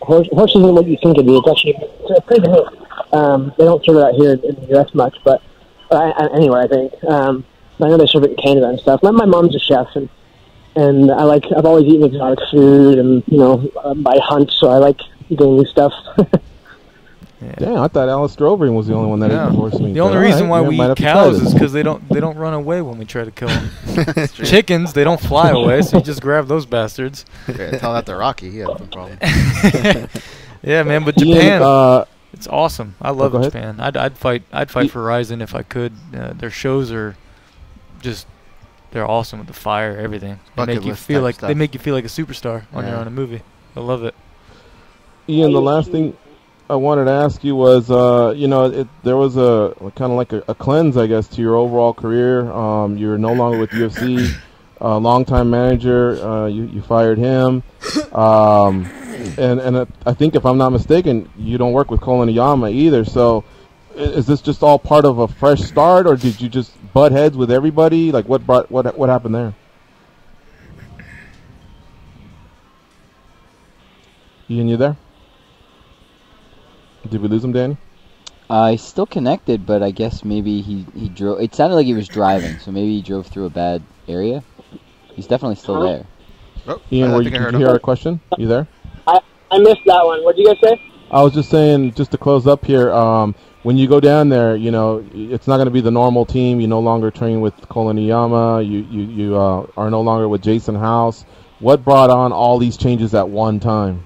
horse isn't what you think it'd be. It's actually pretty good. They don't serve it out here in the U.S. much, but anywhere, I think. I know they serve it in Canada and stuff. My mom's a chef, and I've always eaten exotic food, and I hunt, so I like eating new stuff.
Yeah.
Damn, I thought Alistair Overeem was the only one that ate the horse meat.
The only reason why we
might
eat
have to try
cows
this.
is because they don't run away when we try to kill them. Chickens, they don't fly away, so you just grab those bastards.
Yeah, tell that to Rocky. He had no problem.
Yeah, man. But Japan, it's awesome. I love Japan. I'd fight for Ryzen if I could. Their shows are just they're awesome with the fire, everything. They make you feel like a superstar when you're on a movie. I love it.
Ian, the last thing I wanted to ask you was, there was a kind of like a cleanse, I guess, to your overall career. You're no longer with UFC. Longtime manager, you fired him. And I think, if I'm not mistaken, you don't work with Colin Iyama either. So is this just all part of a fresh start, or did you just butt heads with everybody? Like, what happened there? Ian, you there? Did we lose him, Danny?
He's still connected, but I guess maybe he drove. It sounded like he was driving, so maybe he drove through a bad area. He's definitely still there.
Oh, Ian, did you hear our question? You there?
I missed that one. What did you guys say?
I was just saying, just to close up here, when you go down there, it's not going to be the normal team. You no longer train with Colin Iyama. You are no longer with Jason House. What brought on all these changes at one time?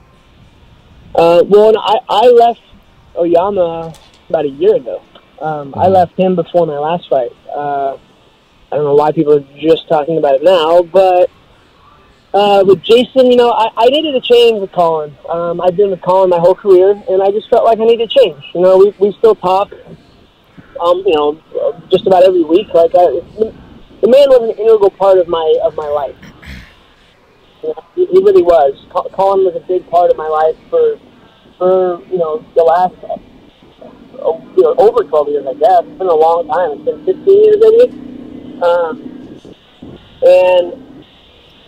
Well, I left Oyama about a year ago. I left him before my last fight. I don't know why people are just talking about it now, but with Jason, I needed a change with Colin. I've been with Colin my whole career, and I just felt like I needed a change. We still talk, just about every week. Like the man was an integral part of my life. He really was. Colin was a big part of my life for the last over 12 years, I guess. It's been a long time. It's been 15 years, maybe. And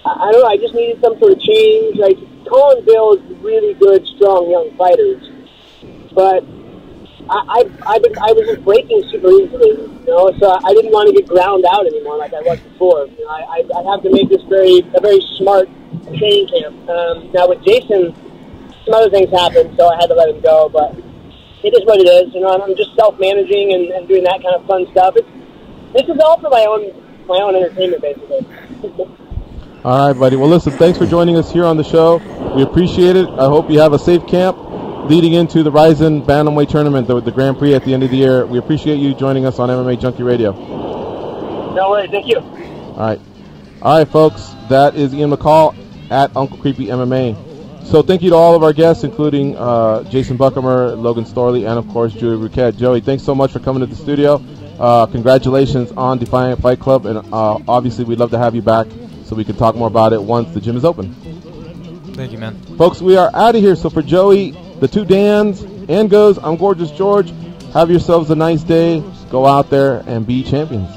I don't know. I just needed some sort of change. Like, Colin builds really good, strong young fighters, but I was just breaking super easily, so I didn't want to get ground out anymore like I was before. I have to make this a very smart training camp. Now with Jason, some other things happened, so I had to let him go, but it is what it is. I'm just self-managing and doing that kind of fun stuff. This is all for my own entertainment, basically.
All right, buddy. Well, listen, thanks for joining us here on the show. We appreciate it. I hope you have a safe camp leading into the Ryzen Bantamweight Tournament, the Grand Prix at the end of the year. We appreciate you joining us on MMA Junkie Radio.
No worries. Thank you.
All right, folks. That is Ian McCall at Uncle Creepy MMA. So thank you to all of our guests, including Jason Buchamer, Logan Storley, and, of course, Joey Ruquet. Joey, thanks so much for coming to the studio. Congratulations on Defiant Fight Club, and obviously we'd love to have you back so we can talk more about it once the gym is open.
Thank you, man.
Folks, we are out of here. So for Joey, the two Dans, and Goes, I'm Gorgeous George. Have yourselves a nice day. Go out there and be champions.